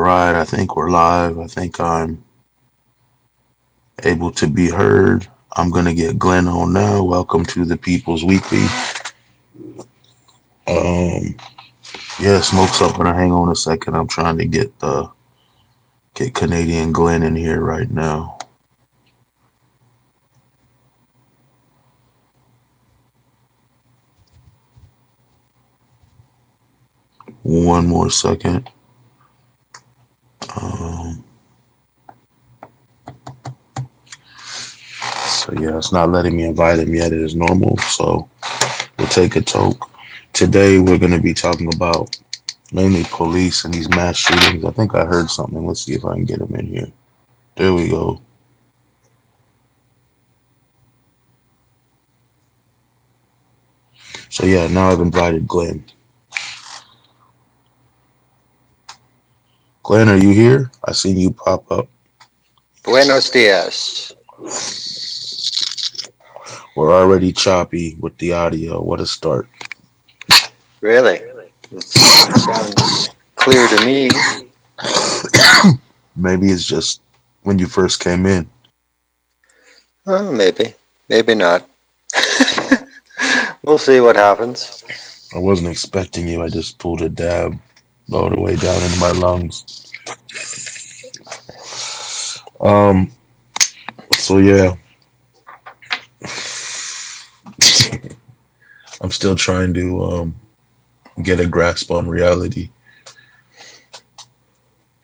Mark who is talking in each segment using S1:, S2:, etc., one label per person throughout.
S1: right, I think we're live. I think I'm able to be heard. I'm gonna get Glenn on now. Welcome to the People's Weekly. Um, yeah, smoke's up, but hang on a second. I'm trying to get Canadian Glenn in here right now. One more second. Um, so yeah, it's not letting me invite him yet. It is normal. So we'll take a toke. Today we're gonna be talking about mainly police and these mass shootings. I think I heard something. Let's see if I can get him in here. There we go. So yeah, now I've invited Glenn. Glenn, are you here? I seen you pop up.
S2: Buenos dias.
S1: We're already choppy with the audio. What a start.
S2: Really? It sounds clear to me.
S1: Maybe it's just when you first came in.
S2: Well, maybe. Maybe not. We'll see what happens.
S1: I wasn't expecting you. I just pulled a dab all the way down into my lungs. Um, so yeah. I'm still trying to get a grasp on reality.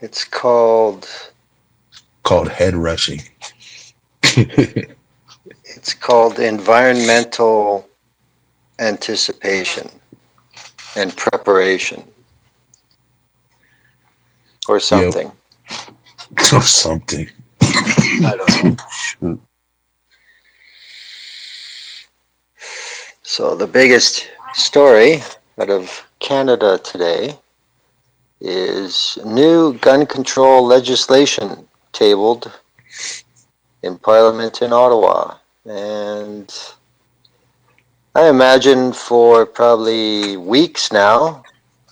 S2: It's called
S1: Head rushing.
S2: it's called environmental anticipation and preparation or
S1: Yep.
S2: something.
S1: Or something.
S2: I don't know.
S1: Shoot.
S2: So the biggest story out of Canada today is new gun control legislation tabled in Parliament in Ottawa. And I imagine for probably weeks now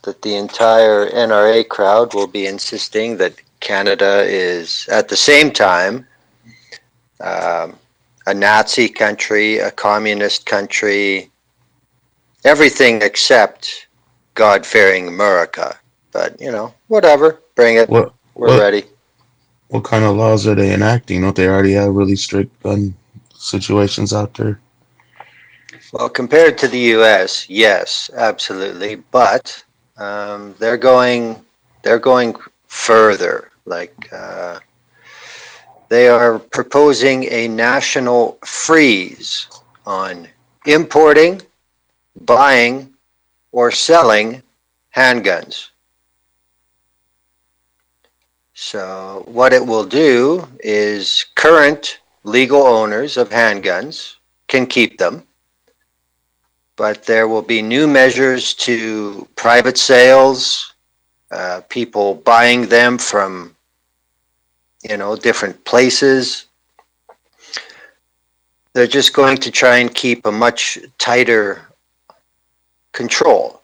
S2: that the entire NRA crowd will be insisting that Canada is at the same time a Nazi country, a communist country, everything except God-fearing America. But, whatever, bring it.
S1: What
S2: We're
S1: what
S2: ready.
S1: what kind of laws are they enacting? Don't they already have really strict gun situations out there?
S2: Well, compared to the U.S., yes, absolutely. But they're going further. They are proposing a national freeze on importing, buying, or selling handguns. So what it will do is current legal owners of handguns can keep them, but there will be new measures to private sales, people buying them from different places. They're just going to try and keep a much tighter control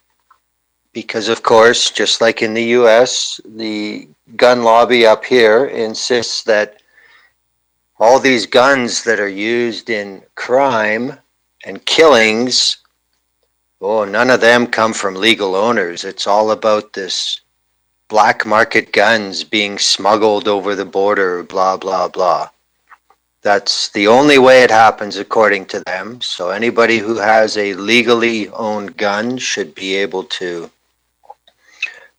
S2: because, of course, just like in the US, the gun lobby up here insists that all these guns that are used in crime and killings, none of them come from legal owners. It's all about this black market guns being smuggled over the border, blah, blah, blah. That's the only way it happens according to them. So anybody who has a legally owned gun should be able to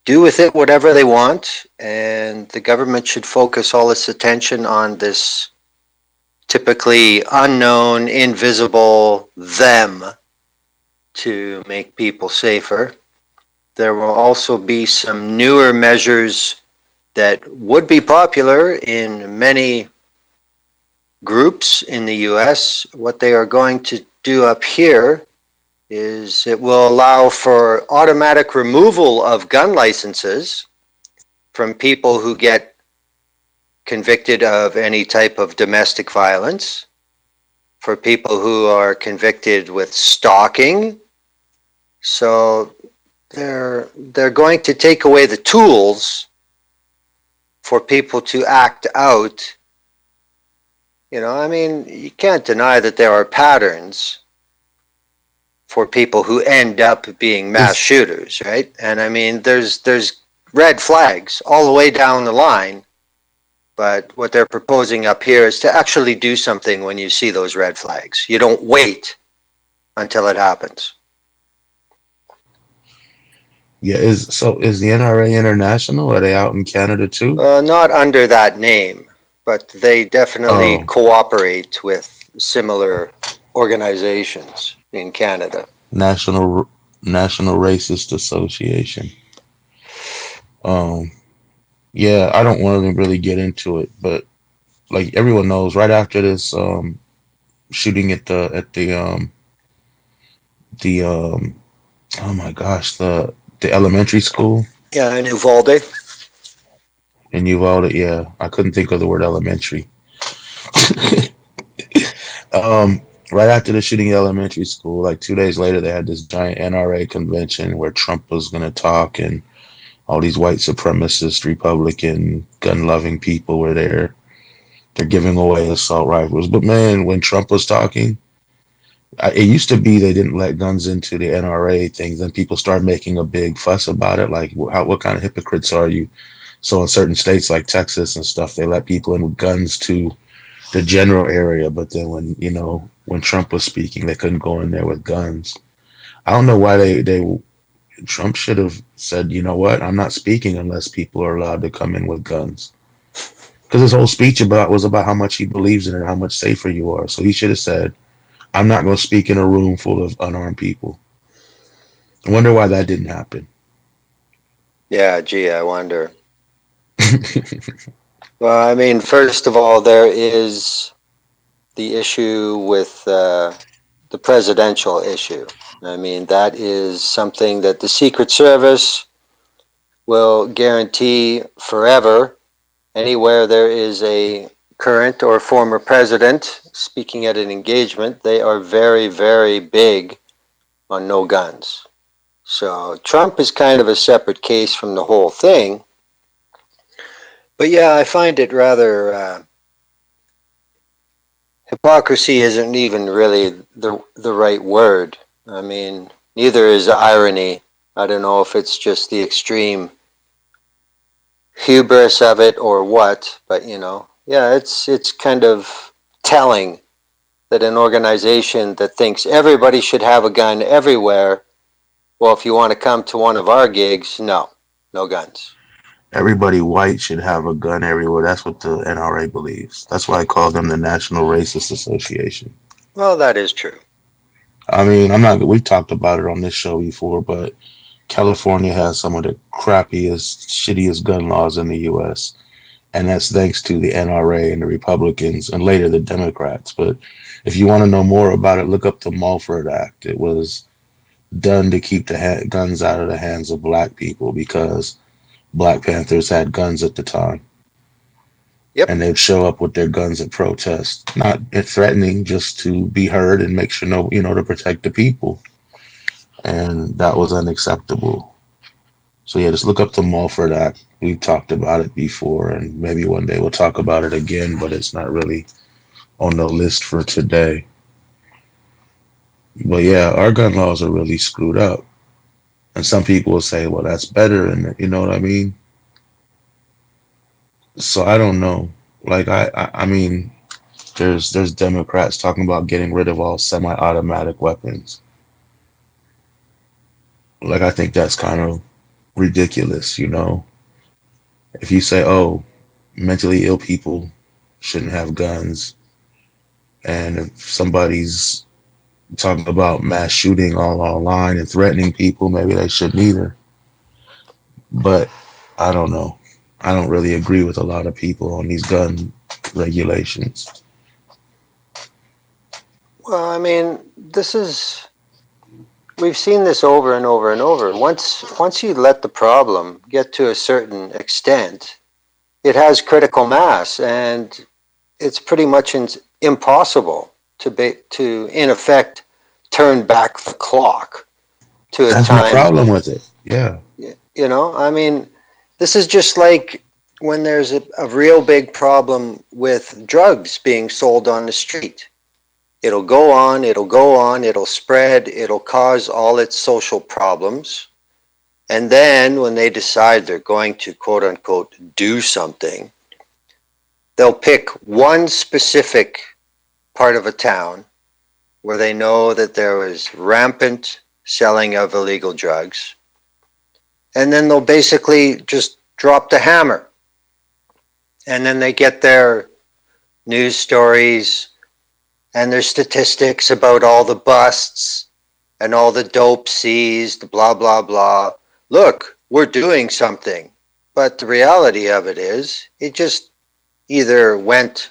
S2: do with it whatever they want, and the government should focus all its attention on this typically unknown, invisible them to make people safer. There will also be some newer measures that would be popular in many groups in the US. What they are going to do up here is it will allow for automatic removal of gun licenses from people who get convicted of any type of domestic violence, for people who are convicted with stalking. So they're going to take away the tools for people to act out, I mean, you can't deny that there are patterns for people who end up being mass
S1: It's
S2: shooters, right? And I mean, there's red flags all the way down the line, but what they're proposing up here is to actually do something when you see those red flags. You don't wait until it happens.
S1: yeah. Is the NRA international? Are they out in Canada too?
S2: Not under that name, but they definitely
S1: Oh,
S2: cooperate with similar organizations in Canada.
S1: National National Racist Association. Um, yeah, I don't want to really get into it, but like everyone knows, right after this shooting at the oh my gosh, the elementary school
S2: Yeah, in Uvalde.
S1: in Uvalde. Yeah, I couldn't think of the word elementary. um, right after the shooting at elementary school, like 2 days later, they had this giant NRA convention where Trump was going to talk, and all these white supremacist, Republican, gun-loving people were there. They're giving away assault rifles, but man, when Trump was talking, it used to be they didn't let guns into the NRA things, and people started making a big fuss about it. Like, what kind of hypocrites are you? So in certain states like Texas and stuff, they let people in with guns to the general area, but then when Trump was speaking, they couldn't go in there with guns. I don't know why they Trump should have said, you know what, I'm not speaking unless people are allowed to come in with guns. Because his whole speech was about how much he believes in it, how much safer you are. So he should have said, I'm not going to speak in a room full of unarmed people. I wonder why that didn't happen.
S2: Yeah, gee, I wonder. Well, I mean, first of all, there is the issue with the presidential issue. I mean, that is something that the Secret Service will guarantee forever. Anywhere there is a current or former president speaking at an engagement, they are very, very big on no guns. So Trump is kind of a separate case from the whole thing. But yeah, I find it rather hypocrisy isn't even really the right word. I mean, neither is irony. I don't know if it's just the extreme hubris of it or what, but yeah, it's kind of telling that an organization that thinks everybody should have a gun everywhere, well, if you want to come to one of our gigs, no guns.
S1: Everybody white should have a gun everywhere. That's what the NRA believes. That's why I call them the National Racist Association.
S2: Well, that is true.
S1: I mean, I'm not. We've talked about it on this show before, but California has some of the crappiest, shittiest gun laws in the U.S., and that's thanks to the NRA and the Republicans, and later the Democrats. But if you want to know more about it, look up the Mulford Act. It was done to keep the guns out of the hands of black people because Black Panthers had guns at the time,
S2: Yep.
S1: and they'd show up with their guns at protest, not threatening, just to be heard and make sure to protect the people, and that was unacceptable. So yeah, just look up the Mulford Act. We've talked about it before, and maybe one day we'll talk about it again, but it's not really on the list for today. But yeah, our gun laws are really screwed up. And some people will say, well, that's better, and you know what I mean? So I don't know. Like I mean, there's Democrats talking about getting rid of all semi-automatic weapons. Like I think that's kind of ridiculous. If you say, oh, mentally ill people shouldn't have guns, and if somebody's talking about mass shooting all online and threatening people, maybe they shouldn't either. But I don't know. I don't really agree with a lot of people on these gun regulations.
S2: Well, I mean, we've seen this over and over and over. Once you let the problem get to a certain extent, it has critical mass, and it's pretty much impossible to in effect turn back the clock to a
S1: That's my
S2: time.
S1: problem with it. Yeah.
S2: I mean, this is just like when there's a real big problem with drugs being sold on the street. It'll go on, it'll go on, it'll spread, it'll cause all its social problems. And then when they decide they're going to quote unquote do something, they'll pick one specific part of a town where they know that there was rampant selling of illegal drugs. And then they'll basically just drop the hammer. And then they get their news stories and their statistics about all the busts and all the dope seized, blah, blah, blah. Look, we're doing something. But the reality of it is, it just either went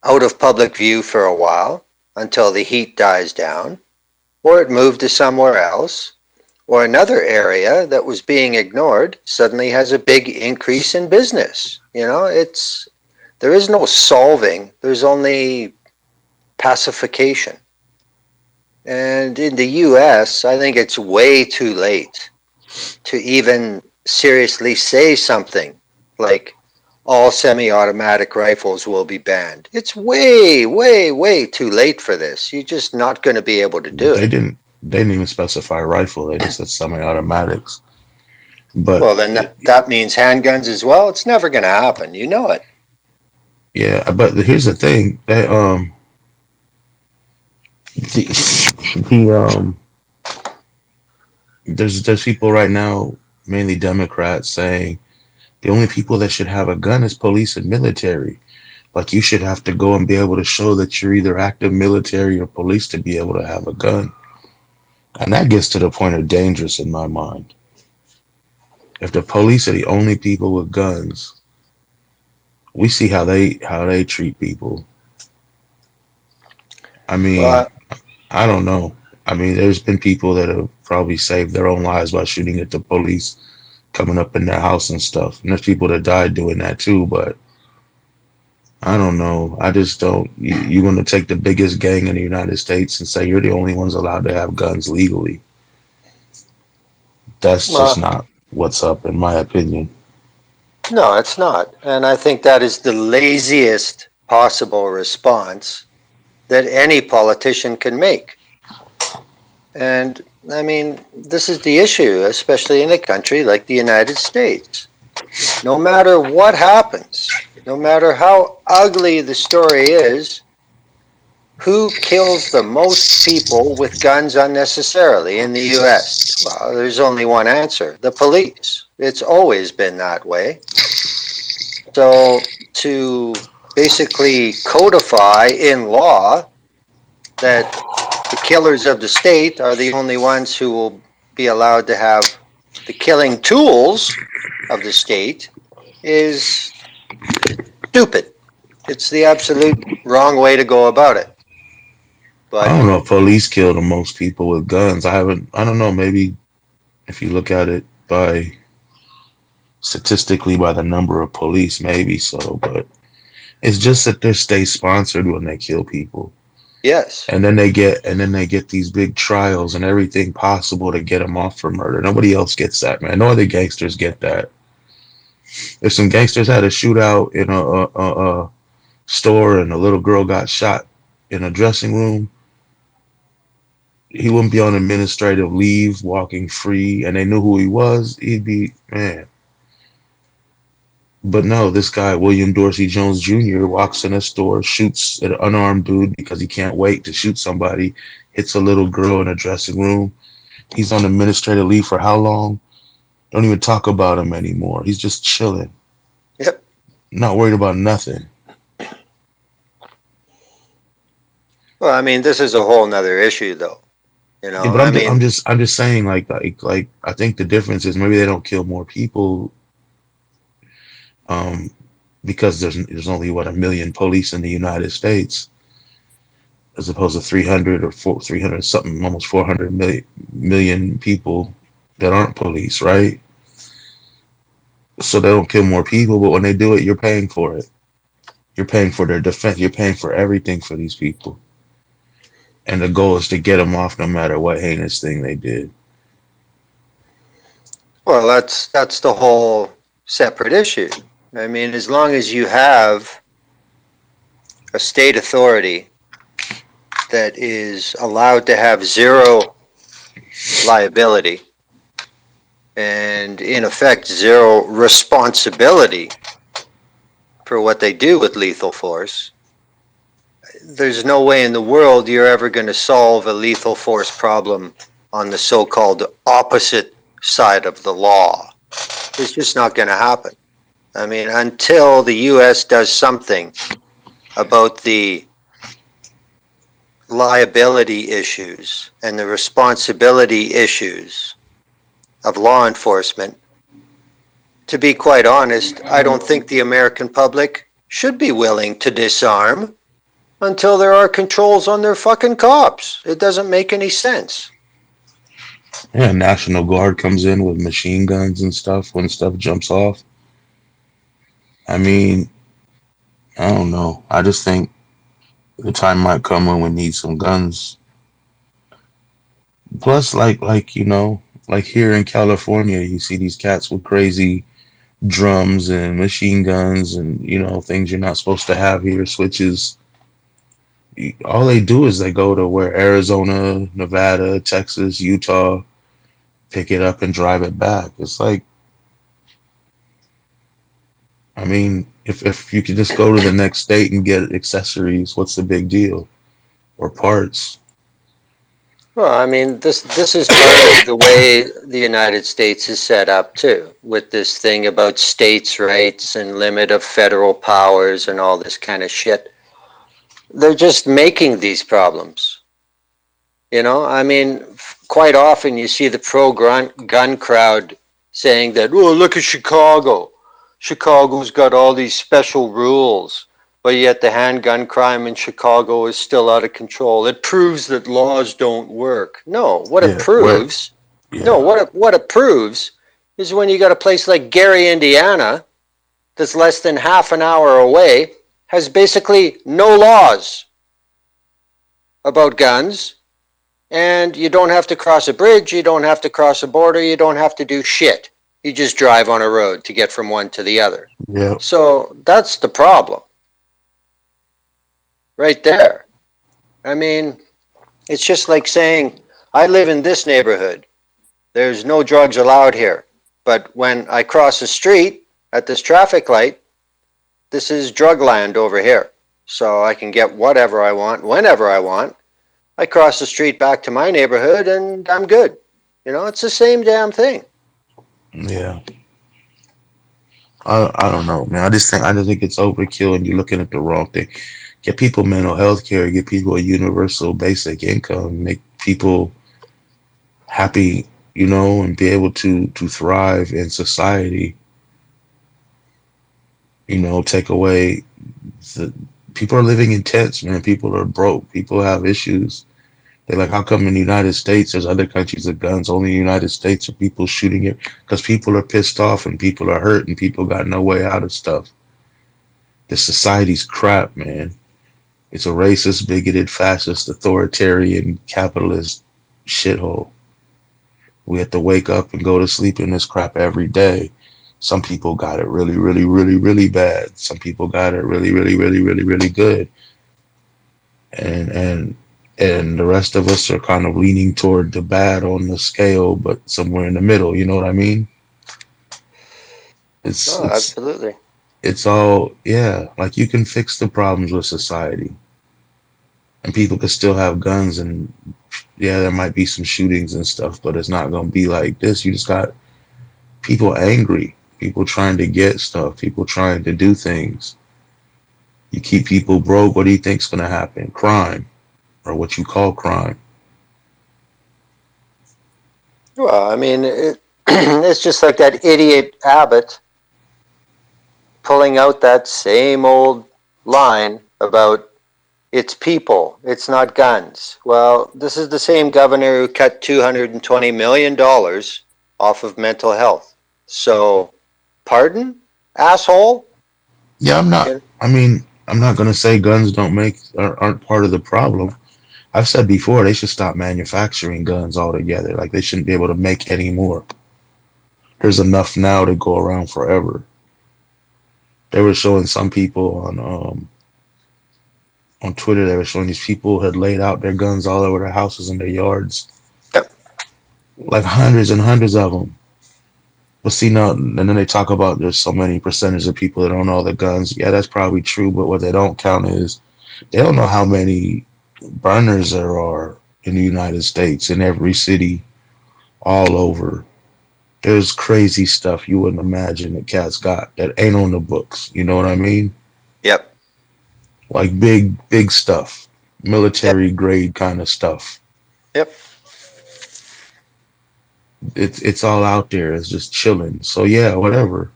S2: out of public view for a while until the heat dies down, or it moved to somewhere else, or another area that was being ignored suddenly has a big increase in business. You know, there is no solving, there's only pacification. And in the US, I think it's way too late to even seriously say something like all semi-automatic rifles will be banned. It's way, way, way too late for this. You're just not going to be able to do
S1: They
S2: it.
S1: didn't even specify rifle. They just said semi-automatics. But
S2: Well, then that means handguns as well. It's never going to happen. You know it.
S1: yeah, but here's the thing. That the, the there's people right now, mainly Democrats, saying the only people that should have a gun is police and military. Like you should have to go and be able to show that you're either active military or police to be able to have a gun. And that gets to the point of dangerous in my mind. If the police are the only people with guns, we see how they treat people. I mean,
S2: Well,
S1: I don't know. I mean, there's been people that have probably saved their own lives by shooting at the police coming up in their house and stuff. And there's people that died doing that too, but I don't know. I just don't. You're going to take the biggest gang in the United States and say you're the only ones allowed to have guns legally. That's just
S2: well,
S1: not what's up, in my opinion.
S2: no, it's not. And I think that is the laziest possible response that any politician can make. And I mean, this is the issue, especially in a country like the United States. No matter what happens, no matter how ugly the story is, who kills the most people with guns unnecessarily in the US? Well, there's only one answer: the police. It's always been that way. So to basically codify in law that the killers of the state are the only ones who will be allowed to have the killing tools of the state is stupid. It's the absolute wrong way to go about it.
S1: I
S2: But
S1: don't know if police kill the most people with guns. I don't know. Maybe if you look at it by statistically by the number of police, maybe so. But it's just that they're state sponsored when they kill people.
S2: yes,
S1: And then they get these big trials and everything possible to get them off for murder. Nobody else gets that, man. No other gangsters get that. If some gangsters had a shootout in a store and a little girl got shot in a dressing room, he wouldn't be on administrative leave, walking free, and they knew who he was. He'd be man. But no, this guy William Dorsey Jones Jr. walks in a store, shoots an unarmed dude because he can't wait to shoot somebody, hits a little girl in a dressing room. He's on administrative leave for how long? Don't even talk about him anymore. He's just chilling,
S2: yep.
S1: not worried about nothing.
S2: Well, I mean, this is a whole nother issue, though. You
S1: Yeah,
S2: know,
S1: but
S2: I
S1: I'm
S2: mean,
S1: just I'm just saying like I think the difference is maybe they don't kill more people um because there's only what 1 million police in the United States as opposed to 300 or 300 something almost 400 million people that aren't police, right? So they don't kill more people, but when they do it, you're paying for it. You're paying for their defense. You're paying for everything for these people. And the goal is to get them off no matter what heinous thing they did.
S2: well, that's the whole separate issue. I mean, as long as you have a state authority that is allowed to have zero liability and, in effect, zero responsibility for what they do with lethal force, there's no way in the world you're ever going to solve a lethal force problem on the so-called opposite side of the law. It's just not going to happen. I mean, until the U.S. does something about the liability issues and the responsibility issues of law enforcement, to be quite honest, I don't think the American public should be willing to disarm until there are controls on their fucking cops. It doesn't make any sense.
S1: Yeah, National Guard comes in with machine guns and stuff when stuff jumps off. I mean, I don't know. I just think the time might come when we need some guns. Plus, like here in California, you see these cats with crazy drums and machine guns and things you're not supposed to have here, switches. All they do is they go to where Arizona, Nevada, Texas, Utah, pick it up and drive it back. It's like, I mean, if you could just go to the next state and get accessories, what's the big deal? Or parts.
S2: Well, I mean, this is part of the way the United States is set up too, with this thing about states' rights and limit of federal powers and all this kind of shit. They're just making these problems. You know, I mean, quite often you see the pro-gun crowd saying that, oh, look at Chicago. Chicago's got all these special rules, but yet the handgun crime in Chicago is still out of control. It proves that laws don't work. No, what it proves, what it proves is when you got a place like Gary, Indiana, that's less than half an hour away, has basically no laws about guns, and you don't have to cross a bridge, you don't have to cross a border, you don't have to do shit. You just drive on a road to get from one to the other.
S1: Yeah.
S2: So that's the problem. Right there. I mean, it's just like saying, I live in this neighborhood. There's no drugs allowed here. But when I cross the street at this traffic light, this is drug land over here. So I can get whatever I want, whenever I want. I cross the street back to my neighborhood and I'm good. You know, it's the same damn thing.
S1: Yeah. I don't know, man. I just think it's overkill and you're looking at the wrong thing. Get people mental health care, get people a universal basic income, make people happy, and be able to thrive in society. Take away the people are living in tents, man. People are broke. People have issues. They're like, how come in the United States there's other countries with guns? Only in the United States are people shooting it because people are pissed off and people are hurt and people got no way out of stuff. The society's crap, man. It's a racist, bigoted, fascist, authoritarian, capitalist shithole. We have to wake up and go to sleep in this crap every day. Some people got it really, really, really, really bad. Some people got it really, really, really, really, really good. And the rest of us are kind of leaning toward the bad on the scale, but somewhere in the middle. You know what I mean?
S2: Absolutely.
S1: It's all, yeah. Like you can fix the problems with society, and people can still have guns, and yeah, there might be some shootings and stuff, but it's not gonna be like this. You just got people angry, people trying to get stuff, people trying to do things. You keep people broke, what do you think's gonna happen? Crime, or what you call crime.
S2: Well, I mean, it's just like that idiot Abbott pulling out that same old line about it's people, it's not guns. Well, this is the same governor who cut $220 million off of mental health. So, pardon, asshole?
S1: Yeah, I'm not gonna say guns aren't part of the problem. I've said before they should stop manufacturing guns altogether. Like they shouldn't be able to make any more. There's enough now to go around forever. They were showing some people on Twitter. They were showing these people had laid out their guns all over their houses and their yards,
S2: Yep.
S1: like hundreds and hundreds of them. But see, now, and then they talk about there's so many percentage of people that own all the guns. Yeah, that's probably true, but what they don't count is they don't know how many burners there are in the United States, in every city, all over. There's crazy stuff you wouldn't imagine that cats got that ain't on the books. You know what I mean?
S2: Yep.
S1: Like big stuff,
S2: Yep.
S1: military grade kind of stuff.
S2: Yep.
S1: It's all out there. It's just chilling. So yeah, whatever.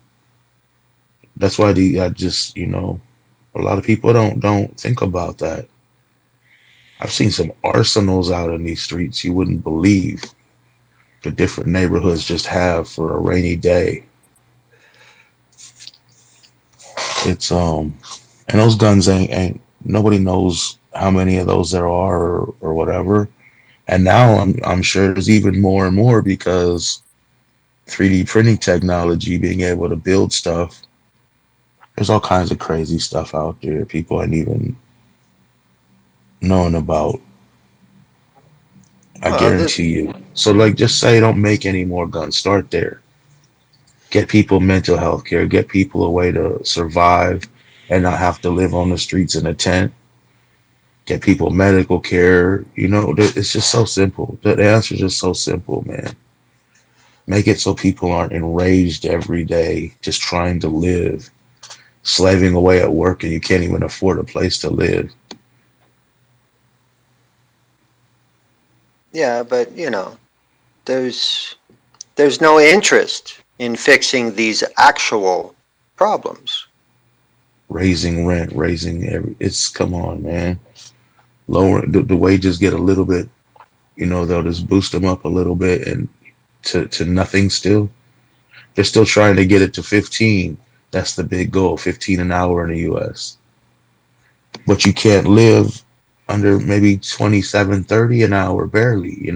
S1: That's why I just a lot of people don't think about that. I've seen some arsenals out in these streets you wouldn't believe the different neighborhoods just have for a rainy day. It's and those guns ain't nobody knows how many of those there are or whatever. And now I'm sure there's even more and more because 3D printing technology, being able to build stuff. There's all kinds of crazy stuff out there people ain't even knowing about. I
S2: Well, the,
S1: guarantee you. So like just say don't make any more guns. Start there. Get people mental health care, get people a way to survive and not have to live on the streets in a tent, get people medical care. It's just so simple. The answer is just so simple, man. Make it so people aren't enraged every day just trying to live, slaving away at work, and you can't even afford a place to live.
S2: yeah, but there's no interest in fixing these actual problems.
S1: Raising rent, raising it's come on, man. Lower the wages get a little bit, they'll just boost them up a little bit and to nothing still. They're still trying to get it to 15. That's the big goal, 15 an hour in the US. But you can't live under maybe 27, 30 an hour barely,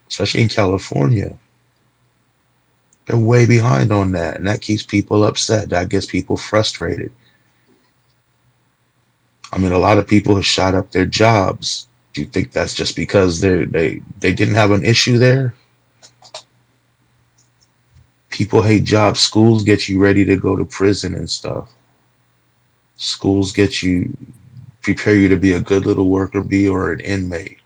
S1: especially in California. They're way behind on that, and that keeps people upset. That gets people frustrated. I mean, a lot of people have shot up their jobs. Do you think that's just because they didn't have an issue there? People hate jobs. Schools get you ready to go to prison and stuff. Schools get you prepare you to be a good little worker bee or an inmate.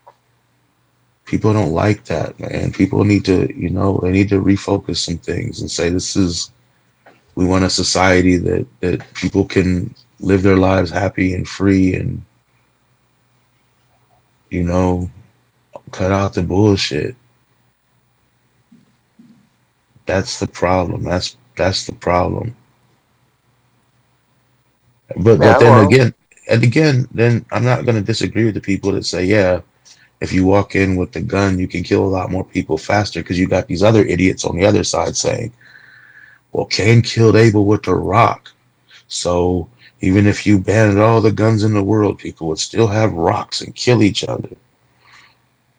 S1: People don't like that, man. People need to, they need to refocus some things and say we want a society that people can live their lives happy and free and, you know, cut out the bullshit. That's the problem. That's the problem. But
S2: Yeah,
S1: then
S2: well,
S1: again, and again, then I'm not going to disagree with the people that say, yeah, if you walk in with the gun, you can kill a lot more people faster because you got these other idiots on the other side saying, well, Cain killed Abel with a rock. So even if you banned all the guns in the world, people would still have rocks and kill each other.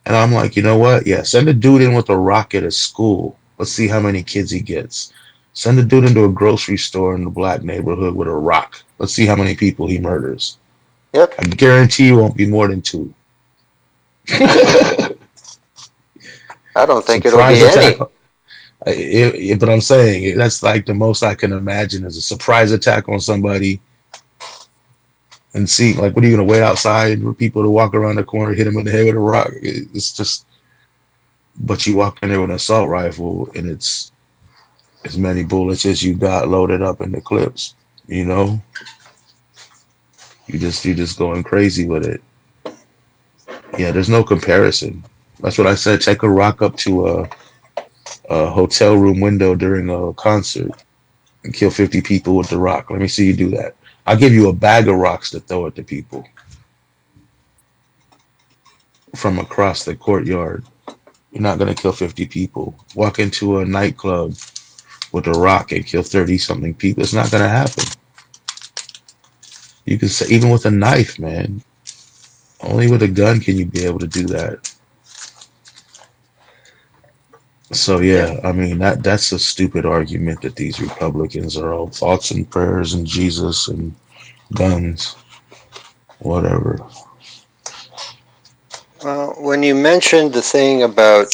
S1: And I'm like, you know what? Yeah, send a dude in with a rock at a school. Let's see how many kids he gets. Send a dude into a grocery store in the black neighborhood with a rock. Let's see how many people he murders.
S2: yep.
S1: I guarantee you won't be more than two.
S2: I don't think it'll
S1: Surprise
S2: be
S1: attack.
S2: any.
S1: But I'm saying that's like the most I can imagine is a surprise attack on somebody and see, like, what are you going to wait outside for people to walk around the corner, hit them in the head with a rock? It's just, but you walk in there with an assault rifle and it's as many bullets as you got loaded up in the clips. You know, you're just going crazy with it. Yeah, there's no comparison. That's what I said. Take a rock up to a hotel room window during a concert and kill 50 people with the rock. Let me see you do that. I'll give you a bag of rocks to throw at the people from across the courtyard. You're not going to kill 50 people. Walk into a nightclub with a rock and kill 30 something people. It's not going to happen. You can say, even with a knife, man, only with a gun can you be able to do that. So
S2: Yeah.
S1: yeah, I mean that's a stupid argument that these Republicans are all thoughts and prayers and Jesus and guns, whatever.
S2: Well, when you mentioned the thing about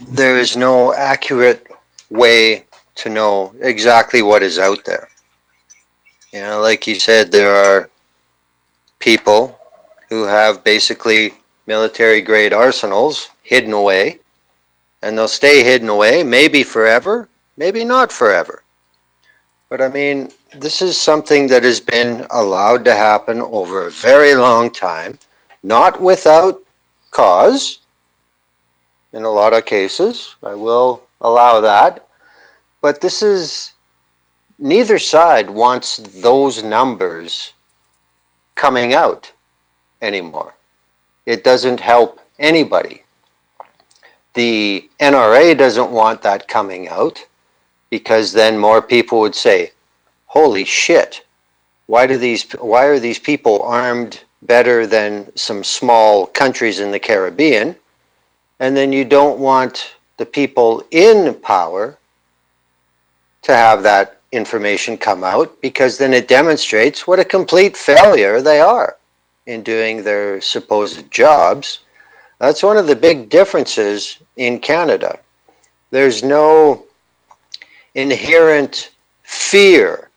S2: there is no accurate way to know exactly what is out there. Like you said, there are people who have basically military grade arsenals hidden away, and they'll stay hidden away, maybe forever, maybe not forever. But I mean, this is something that has been allowed to happen over a very long time, not without cause in a lot of cases. I will allow that. But this is neither side wants those numbers coming out anymore. It doesn't help anybody. The NRA doesn't want that coming out because then more people would say, "Holy shit, why are these people armed better than some small countries in the Caribbean?" And then you don't want the people in power to have that information come out because then it demonstrates what a complete failure they are in doing their supposed jobs. That's one of the big differences in Canada. There's no inherent fear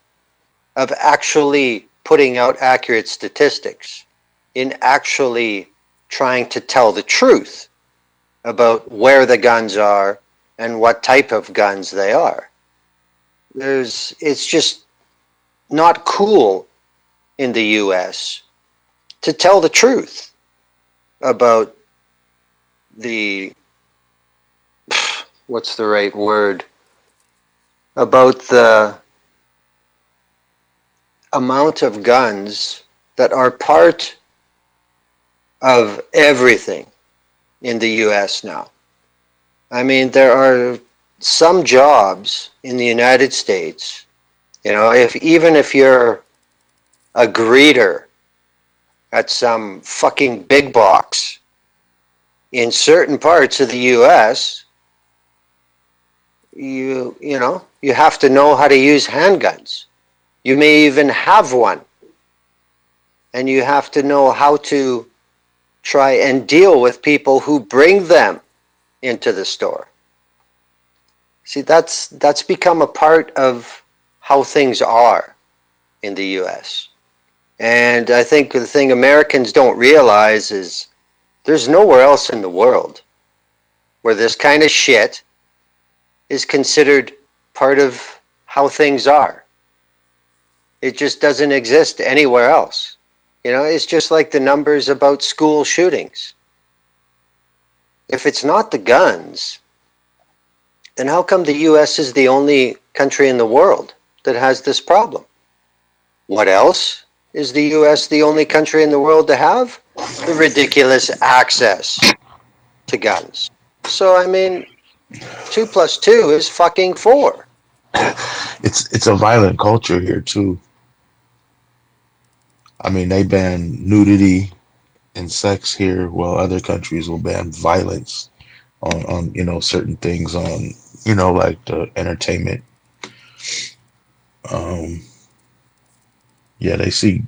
S2: of actually putting out accurate statistics, in actually trying to tell the truth about where the guns are and what type of guns they are. It's just not cool in the US to tell the truth about the, what's the right word, about the amount of guns that are part of everything in the US now. I mean, there are some jobs in the United States, if even if you're a greeter at some fucking big box in certain parts of the US, you have to know how to use handguns. You may even have one, and you have to know how to try and deal with people who bring them into the store. See, that's become a part of how things are in the US. And I think the thing Americans don't realize is there's nowhere else in the world where this kind of shit is considered part of how things are. It just doesn't exist anywhere else. It's just like the numbers about school shootings. If it's not the guns, then how come the US is the only country in the world that has this problem? What else is the US the only country in the world to have? The ridiculous access to guns. So, I mean, 2 plus 2 is fucking 4.
S1: It's a violent culture here too. I mean, they ban nudity and sex here, while other countries will ban violence on certain things on like the entertainment. Um, yeah, they see.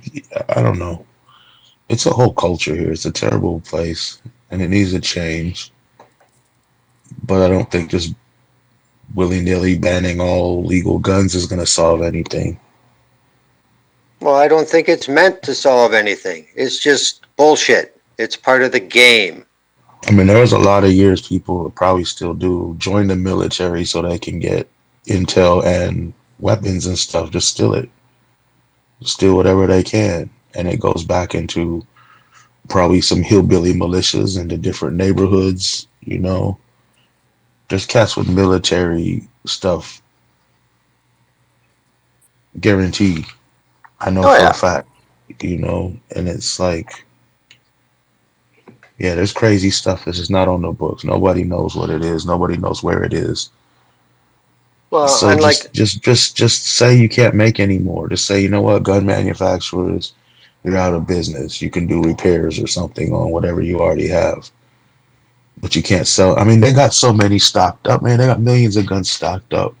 S1: I don't know. It's a whole culture here. It's a terrible place, and it needs to change. But I don't think just willy nilly banning all legal guns is going to solve anything.
S2: Well, I don't think it's meant to solve anything. It's just bullshit. It's part of the game.
S1: I mean, there was a lot of years people probably still do join the military so they can get intel and weapons and stuff. Just steal it, steal whatever they can, and it goes back into probably some hillbilly militias in the different neighborhoods. There's cats with military stuff guaranteed. I know
S2: Oh,
S1: for a
S2: yeah.
S1: fact, and it's like, yeah, there's crazy stuff that's just not on the books. Nobody knows what it is. Nobody knows where it is.
S2: Well,
S1: So
S2: unlike,
S1: just say you can't make any more. Just say, you know what, gun manufacturers, you're out of business. You can do repairs or something on whatever you already have. but you can't sell. I mean, they got so many stocked up, man. They got millions of guns stocked up.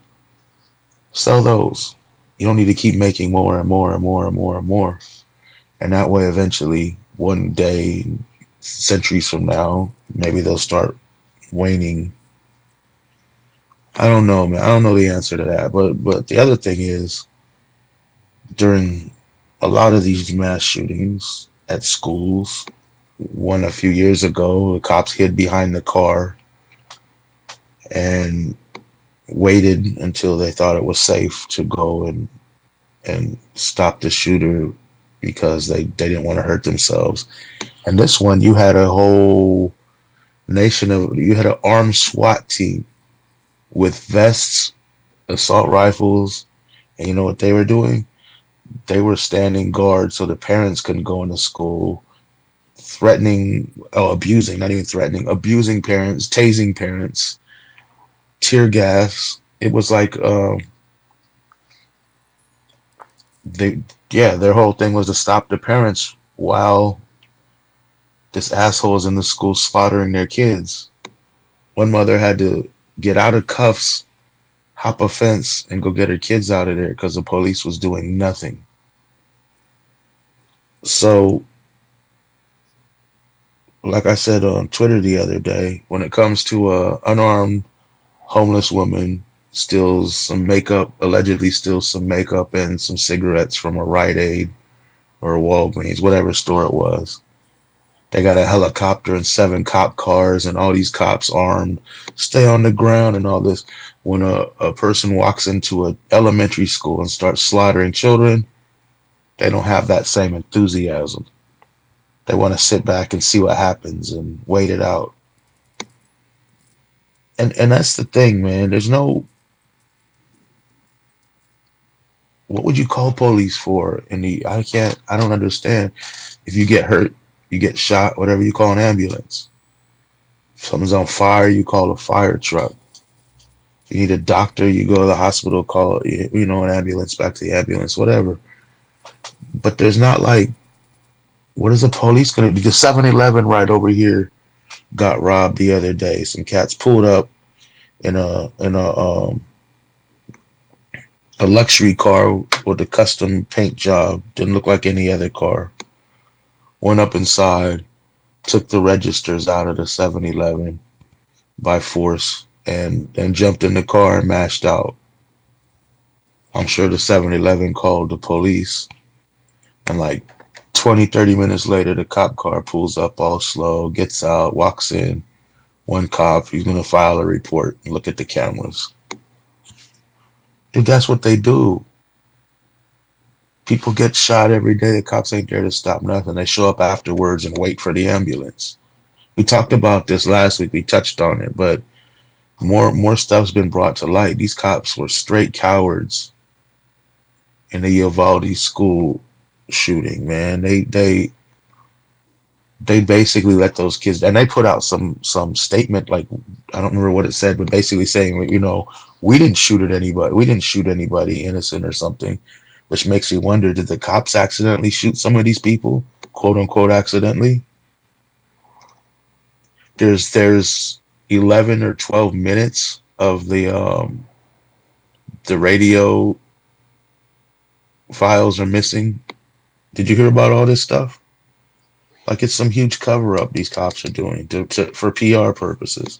S1: Sell those. You don't need to keep making more and more and more and more and more. And that way, eventually, one day, centuries from now, maybe they'll start waning. I don't know, man. I don't know the answer to that. But the other thing is, during a lot of these mass shootings at schools, one a few years ago, the cops hid behind the car and waited until they thought it was safe to go and stop the shooter because they didn't want to hurt themselves. And this one, you had a whole you had an armed SWAT team with vests, assault rifles, and you know what they were doing? They were standing guard so the parents couldn't go into school, threatening, oh, abusing, not even threatening, abusing parents, tasing parents, tear gas. It was like they, yeah, their whole thing was to stop the parents while this asshole is in the school slaughtering their kids. One mother had to get out of cuffs, hop a fence, and go get her kids out of there because the police was doing nothing. So, like I said on Twitter the other day, when it comes to a unarmed homeless woman steals some makeup, allegedly steals some makeup and some cigarettes from a Rite Aid or a Walgreens, whatever store it was. They got a helicopter and 7 cop cars and all these cops armed, stay on the ground and all this. When a person walks into an elementary school and starts slaughtering children, they don't have that same enthusiasm. They want to sit back and see what happens and wait it out. And that's the thing, man. There's no, what would you call police for? I don't understand. If you get hurt, you get shot, whatever, you call an ambulance. If someone's on fire, you call a fire truck. If you need a doctor, you go to the hospital, call, an ambulance, back to the ambulance, whatever. But there's not like, what is the police going to do? The 7-Eleven right over here got robbed the other day. Some cats pulled up in a luxury car with a custom paint job. Didn't look like any other car. Went up inside, took the registers out of the 7-Eleven by force, and jumped in the car and mashed out. I'm sure the 7-Eleven called the police, and like 20, 30 minutes later, the cop car pulls up all slow, gets out, walks in. One cop, he's going to file a report and look at the cameras. Dude, that's what they do. People get shot every day. The cops ain't there to stop nothing. They show up afterwards and wait for the ambulance. We talked about this last week. We touched on it, but more stuff's been brought to light. These cops were straight cowards in the Uvalde school shooting. Man, they basically let those kids, and they put out some statement, like, I don't remember what it said, but basically saying, we didn't shoot at anybody. We didn't shoot anybody innocent or something, which makes you wonder, did the cops accidentally shoot some of these people, quote unquote accidentally? There's 11 or 12 minutes of the radio files are missing. Did you hear about all this stuff? Like, it's some huge cover up these cops are doing for PR purposes,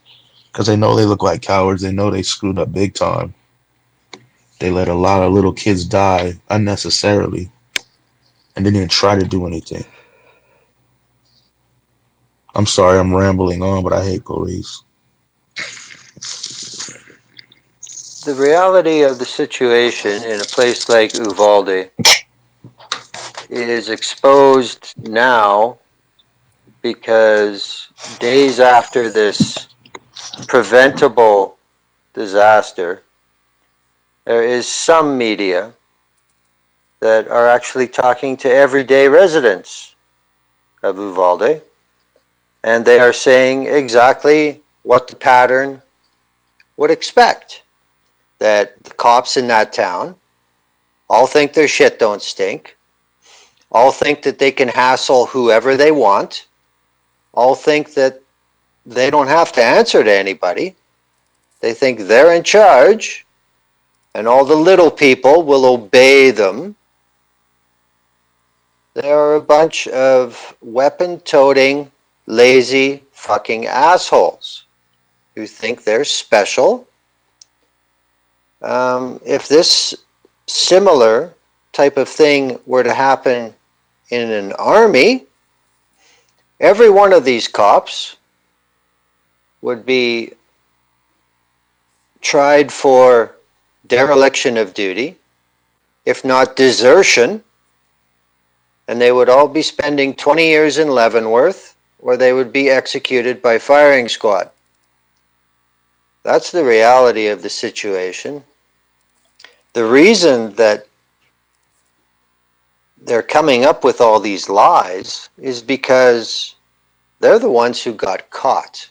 S1: because they know they look like cowards. They know they screwed up big time. They let a lot of little kids die unnecessarily and didn't even try to do anything. I'm sorry, I'm rambling on, but I hate police.
S2: The reality of the situation in a place like Uvalde is exposed now because days after this preventable disaster, there is some media that are actually talking to everyday residents of Uvalde, and they are saying exactly what the pattern would expect. That the cops in that town all think their shit don't stink, all think that they can hassle whoever they want, all think that they don't have to answer to anybody. They think they're in charge, and all the little people will obey them. They're a bunch of weapon-toting, lazy fucking assholes who think they're special. If this similar type of thing were to happen in an army, every one of these cops would be tried for dereliction of duty, if not desertion, and they would all be spending 20 years in Leavenworth, or they would be executed by firing squad. That's the reality of the situation. The reason that they're coming up with all these lies is because they're the ones who got caught.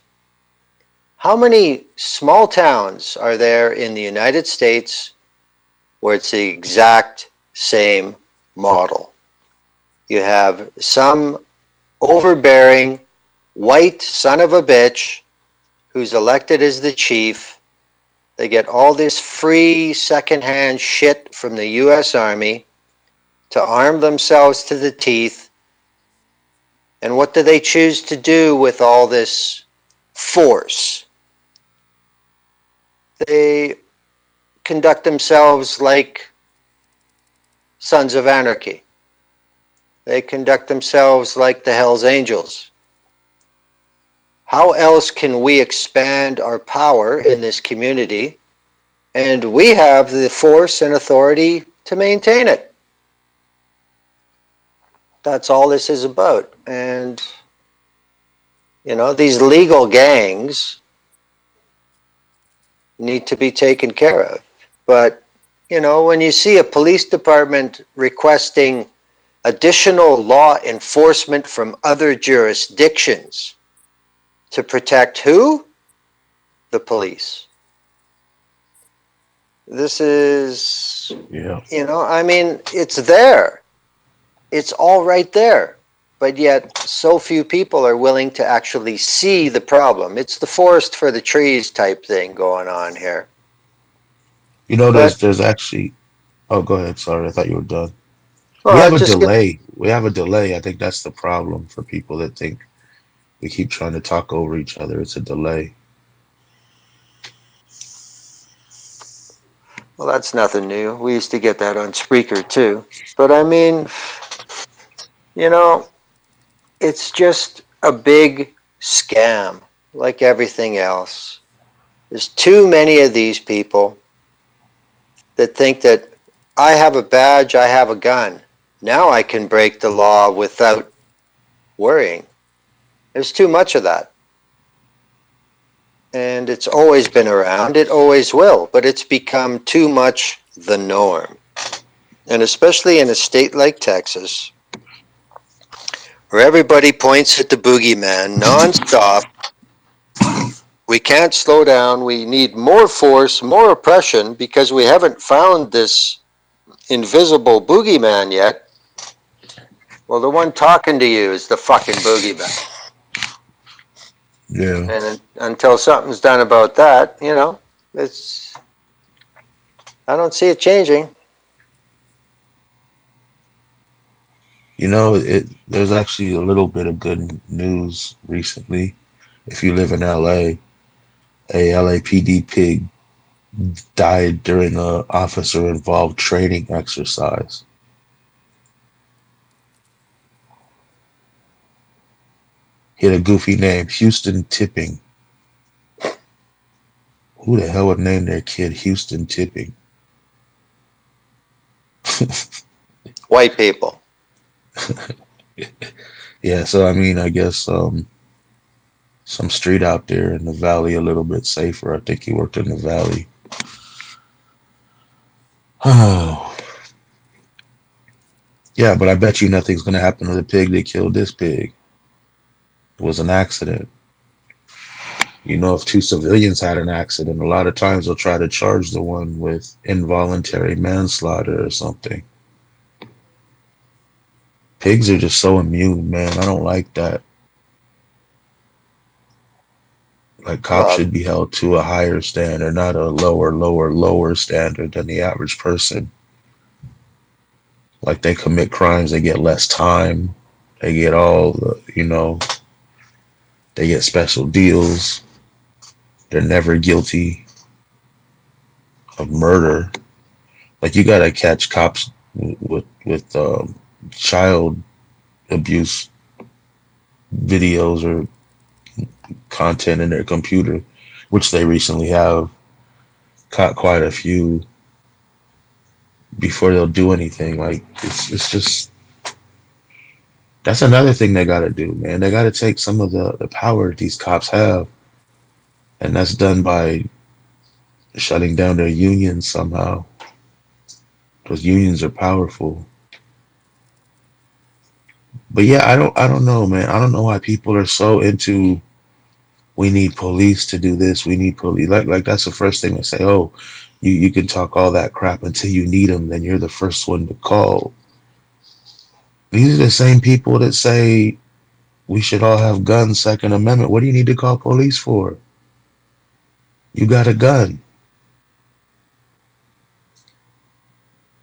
S2: How many small towns are there in the United States where it's the exact same model? You have some overbearing white son of a bitch who's elected as the chief. They get all this free secondhand shit from the US Army to arm themselves to the teeth. And what do they choose to do with all this force? They conduct themselves like Sons of Anarchy. They conduct themselves like the Hells Angels. How else can we expand our power in this community? And we have the force and authority to maintain it. That's all this is about. And, you know, these legal gangs need to be taken care of. But, you know, when you see a police department requesting additional law enforcement from other jurisdictions to protect who? The police. This is, you know, I mean, it's there. It's all right there. But yet, so few people are willing to actually see the problem. It's the forest for the trees type thing going on here.
S1: You know,
S2: But,
S1: there's actually. Oh, go ahead. Sorry, I thought you were done. We
S2: well,
S1: have
S2: I
S1: a
S2: just get,
S1: delay. We have a delay. I think that's the problem for people that think we keep trying to talk over each other. It's a delay.
S2: well, that's nothing new. We used to get that on Spreaker too. But I mean, you know, it's just a big scam, like everything else. There's too many of these people that think that I have a badge, I have a gun. Now I can break the law without worrying. There's too much of that. And it's always been around, it always will, but it's become too much the norm. And especially in a state like Texas, where everybody points at the boogeyman nonstop. We can't slow down. We need more force, more oppression, because we haven't found this invisible boogeyman yet. Well, the one talking to you is the fucking boogeyman.
S1: Yeah.
S2: And until something's done about that, you know, it's, I don't see it changing.
S1: You know, there's actually a little bit of good news recently. If you live in LA, a LAPD pig died during a officer involved training exercise. He had a goofy name, Houston Tipping. Who the hell would name their kid Houston Tipping?
S2: White people.
S1: Yeah, so I mean, I guess some street out there in the valley a little bit safer. I think he worked in the valley. Oh, yeah, but I bet you nothing's gonna happen to the pig that killed this pig. It was an accident. You know, if two civilians had an accident, a lot of times they'll try to charge the one with involuntary manslaughter or something. Pigs are just so immune, man. I don't like that. Like cops
S2: Well,
S1: should be held to a higher standard, not a lower standard than the average person. Like they commit crimes, they get less time, they get all the, they get special deals. They're never guilty of murder. Like you gotta catch cops with child abuse videos or content in their computer, which they recently have caught quite a few before they'll do anything. Like it's just that's another thing they gotta do, man. They gotta take some of the power these cops have, and that's done by shutting down their unions somehow. Those unions are powerful. But yeah, I don't know, man. I don't know why people are so into we need police to do this, we need police. Like that's the first thing they say. Oh, you can talk all that crap until you need them, then you're the first one to call. These are the same people that say we should all have guns, Second Amendment. What do you need to call police for? You got a gun.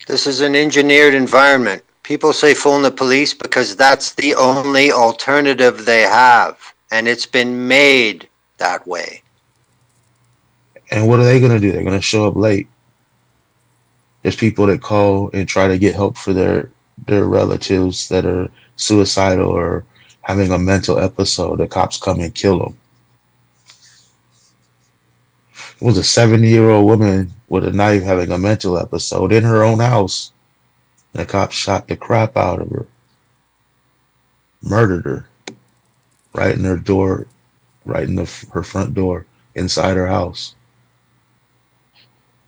S2: this is an engineered environment. People say phone the police because that's the only alternative they have, and it's been made that way.
S1: And what are they gonna do? They're gonna show up late. There's people that call and try to get help for their relatives that are suicidal or having a mental episode. The cops come and kill them. It was a 70-year-old woman with a knife having a mental episode in her own house. The cops shot the crap out of her, murdered her right in her door, right in her front door, inside her house.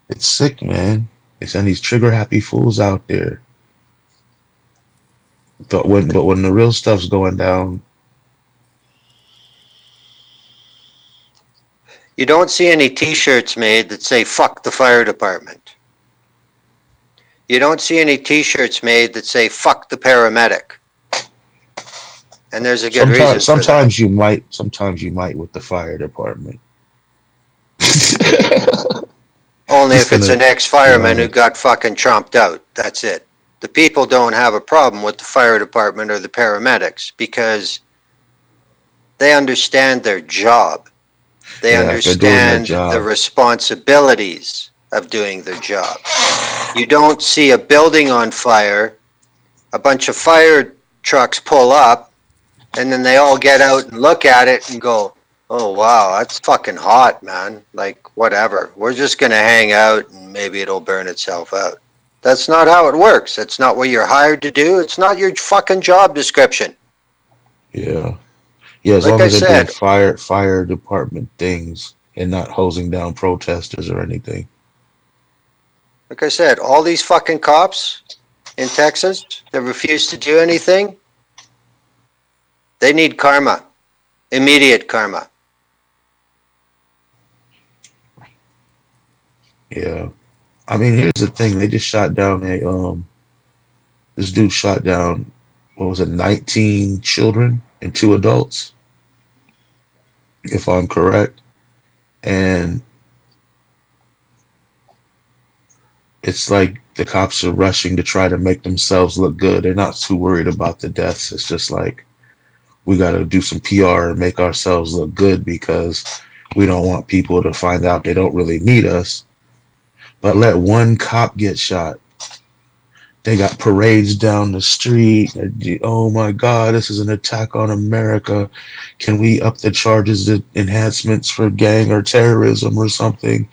S1: It's sick, man. They send these trigger happy fools out there. But when the real stuff's going down,
S2: You don't see any t-shirts made that say fuck the fire department. You don't see any t-shirts made that say fuck the paramedic. And there's a good reason
S1: sometimes
S2: for that.
S1: sometimes you might with the fire department.
S2: Only
S1: Just
S2: if it's
S1: gonna
S2: an ex-fireman who got fucking chomped out. That's it. The people don't have a problem with the fire department or the paramedics because they understand their job. They
S1: yeah, if they're doing their
S2: understand the
S1: job.
S2: responsibilities of doing their job. You don't see a building on fire, a bunch of fire trucks pull up, and then they all get out and look at it and go, oh, wow, that's fucking hot, man. Like, whatever. We're just going to hang out and maybe it'll burn itself out. That's not how it works. That's not what you're hired to do. It's not your fucking job description.
S1: Yeah. Yeah, as
S2: Like
S1: long
S2: I
S1: as they're doing
S2: said,
S1: fire department things and not hosing down protesters or anything.
S2: all these fucking cops in Texas that refuse to do anything, they need karma, immediate karma.
S1: Yeah. I mean, here's the thing. They just shot down this dude shot down, what was it, 19 children and 2 adults, if I'm correct. And it's like the cops are rushing to try to make themselves look good. They're not too worried about the deaths. It's just like we got to do some PR and make ourselves look good because we don't want people to find out they don't really need us. But let one cop get shot. They got parades down the street. Oh my God, this is an attack on America. Can we up the charges, the enhancements for gang or terrorism or something?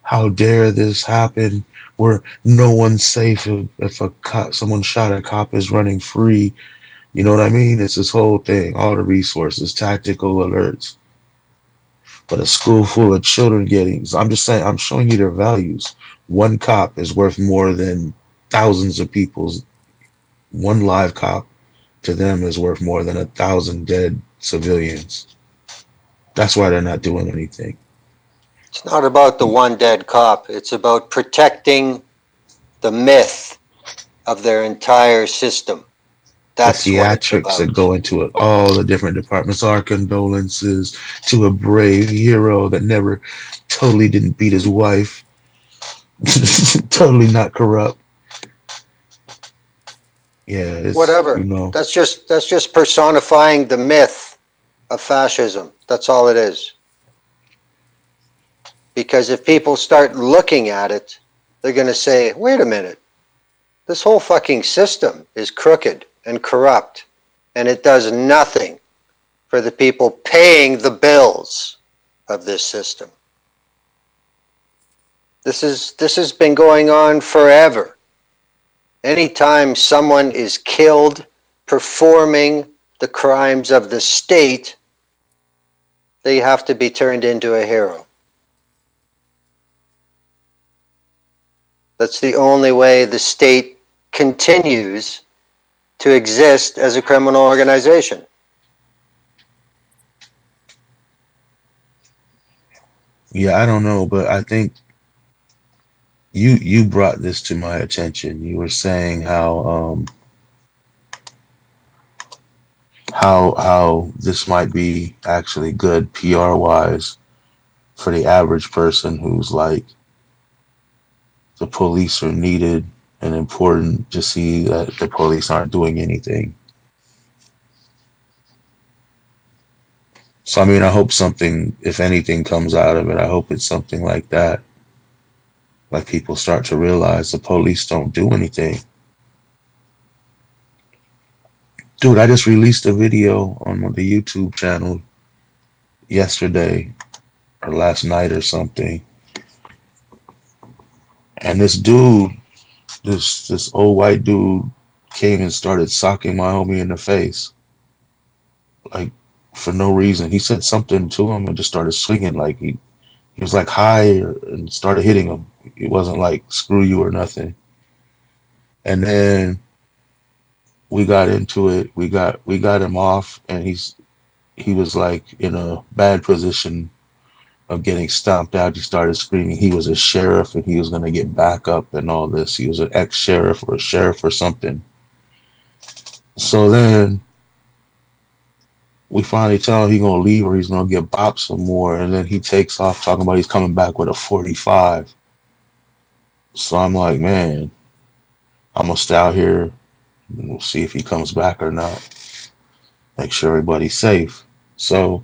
S1: How dare this happen? Where no one's safe if a cop, someone shot a cop is running free. You know what I mean? It's this whole thing, all the resources, tactical alerts. But a school full of children getting, I'm just saying, I'm showing you their values. One cop is worth more than thousands of people's. One live cop to them is worth more than 1,000 dead civilians. That's why they're not doing anything.
S2: It's not about the one dead cop. It's about protecting the myth of their entire system.
S1: the
S2: That's what it's
S1: theatrics that
S2: about.
S1: go into it, all the different departments. Our condolences to a brave hero that never totally didn't beat his wife, totally not corrupt. Yeah, it's,
S2: Whatever. That's just personifying the myth of fascism. That's all it is. Because if people start looking at it, they're going to say, wait a minute, this whole fucking system is crooked and corrupt, and it does nothing for the people paying the bills of this system. This has been going on forever. Anytime someone is killed performing the crimes of the state, they have to be turned into a hero. That's the only way the state continues to exist as a criminal organization.
S1: yeah, I don't know, but I think you brought this to my attention. You were saying how this might be actually good PR wise for the average person who's like, the police are needed and important to see that the police aren't doing anything. So I mean, I hope something, if anything, comes out of it. I hope it's something like that. Like people start to realize the police don't do anything. Dude, I just released a video on the YouTube channel yesterday or last night or something, and this old white dude, came and started socking my homie in the face, like for no reason. He said something to him and just started swinging like he was like high and started hitting him. It wasn't like screw you or nothing. And then we got into it. We got him off, and he was like in a bad position of getting stomped out. He started screaming he was a sheriff and he was going to get back up and all this. He was an ex-sheriff or a sheriff or something. So then we finally tell him he's going to leave or he's going to get bopped some more. And then he takes off talking about he's coming back with a 45. So I'm like, man, I'm going to stay out here and we'll see if he comes back or not. Make sure everybody's safe. So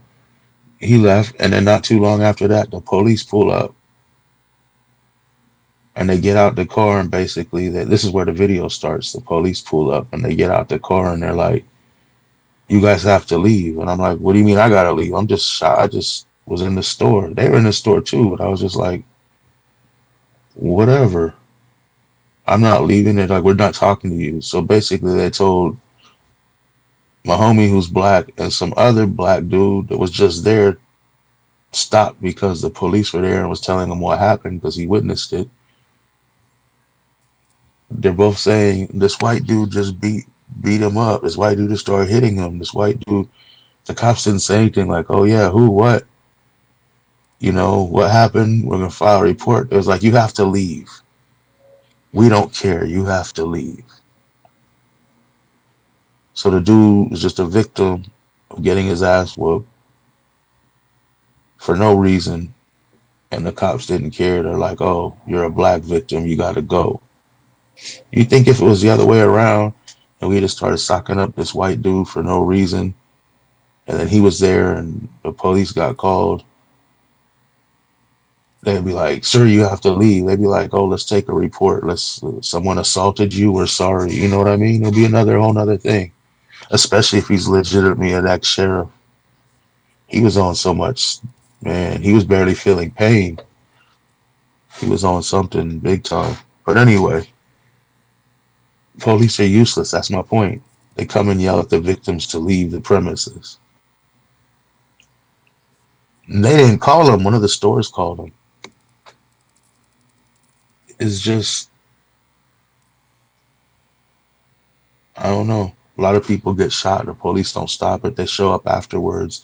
S1: he left. And then not too long after that, the police pull up and they get out the car, and basically this is where the video starts. The police pull up and they get out the car and they're like, you guys have to leave. And I'm like, what do you mean I gotta leave? I'm just shy. I just was in the store. They were in the store too, but I was just like, whatever. I'm not leaving. It like, we're not talking to you. So basically they told my homie who's black and some other black dude that was just there stop because the police were there and was telling him what happened because he witnessed it. They're both saying this white dude just beat him up. This white dude just started hitting him. This white dude. The cops didn't say anything like, "Oh yeah, who, what, what happened? We're gonna file a report." It was like, "You have to leave. We don't care. You have to leave." So the dude was just a victim of getting his ass whooped for no reason, and the cops didn't care. They're like, "Oh, you're a black victim. You got to go." You think if it was the other way around, and we just started socking up this white dude for no reason, and then he was there and the police got called, they'd be like, "Sir, you have to leave." They'd be like, "Oh, let's take a report. Someone assaulted you. We're sorry." You know what I mean? It'll be another whole nother thing, especially if he's legitimately an ex-sheriff. He was on so much, man, he was barely feeling pain. He was on something big time. But anyway, police are useless. That's my point. They come and yell at the victims to leave the premises. And they didn't call him. One of the stores called him. It's just, I don't know. A lot of people get shot. The police don't stop it. They show up afterwards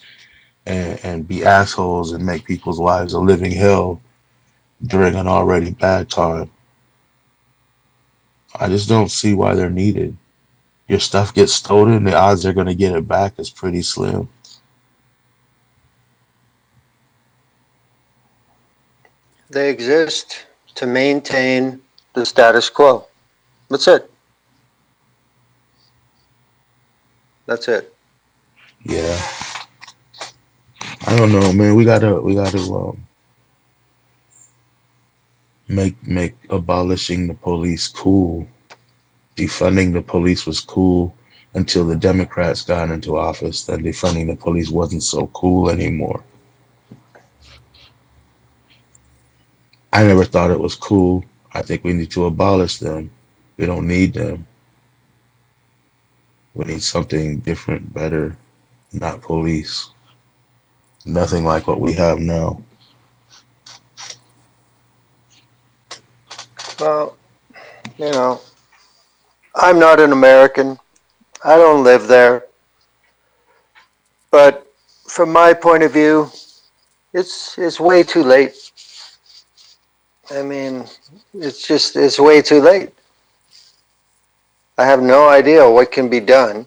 S1: and be assholes and make people's lives a living hell during an already bad time. I just don't see why they're needed. your stuff gets stolen, the odds they're gonna get it back is pretty slim.
S2: They exist to maintain the status quo. That's it. That's it.
S1: Yeah, I don't know, man. We gotta make abolishing the police cool. Defunding the police was cool until the Democrats got into office. Then defunding the police wasn't so cool anymore. I never thought it was cool. I think we need to abolish them. We don't need them. We need something different, better, not police. Nothing like what we have now.
S2: Well, you know, I'm not an American. I don't live there. But from my point of view, it's way too late. I mean, it's way too late. I have no idea what can be done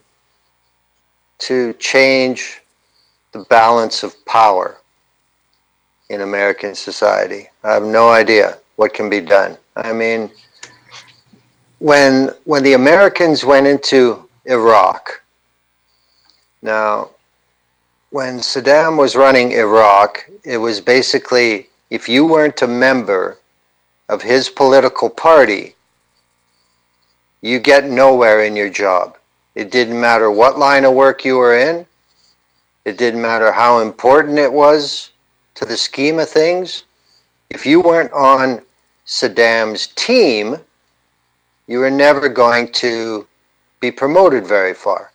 S2: to change the balance of power in American society. I have no idea what can be done. I mean, when the Americans went into Iraq, now when Saddam was running Iraq, it was basically if you weren't a member of his political party, you get nowhere in your job. It didn't matter what line of work you were in. It didn't matter how important it was to the scheme of things. If you weren't on Saddam's team, you were never going to be promoted very far.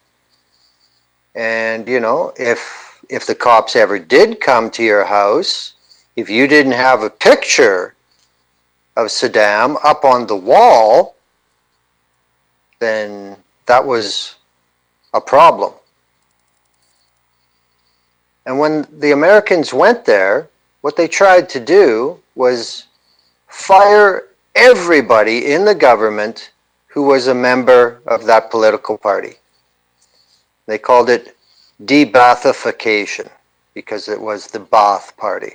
S2: And, you know, if the cops ever did come to your house, if you didn't have a picture of Saddam up on the wall, then that was a problem. And when the Americans went there, what they tried to do was fire everybody in the government who was a member of that political party. They called it de-Baathification because it was the Baath party.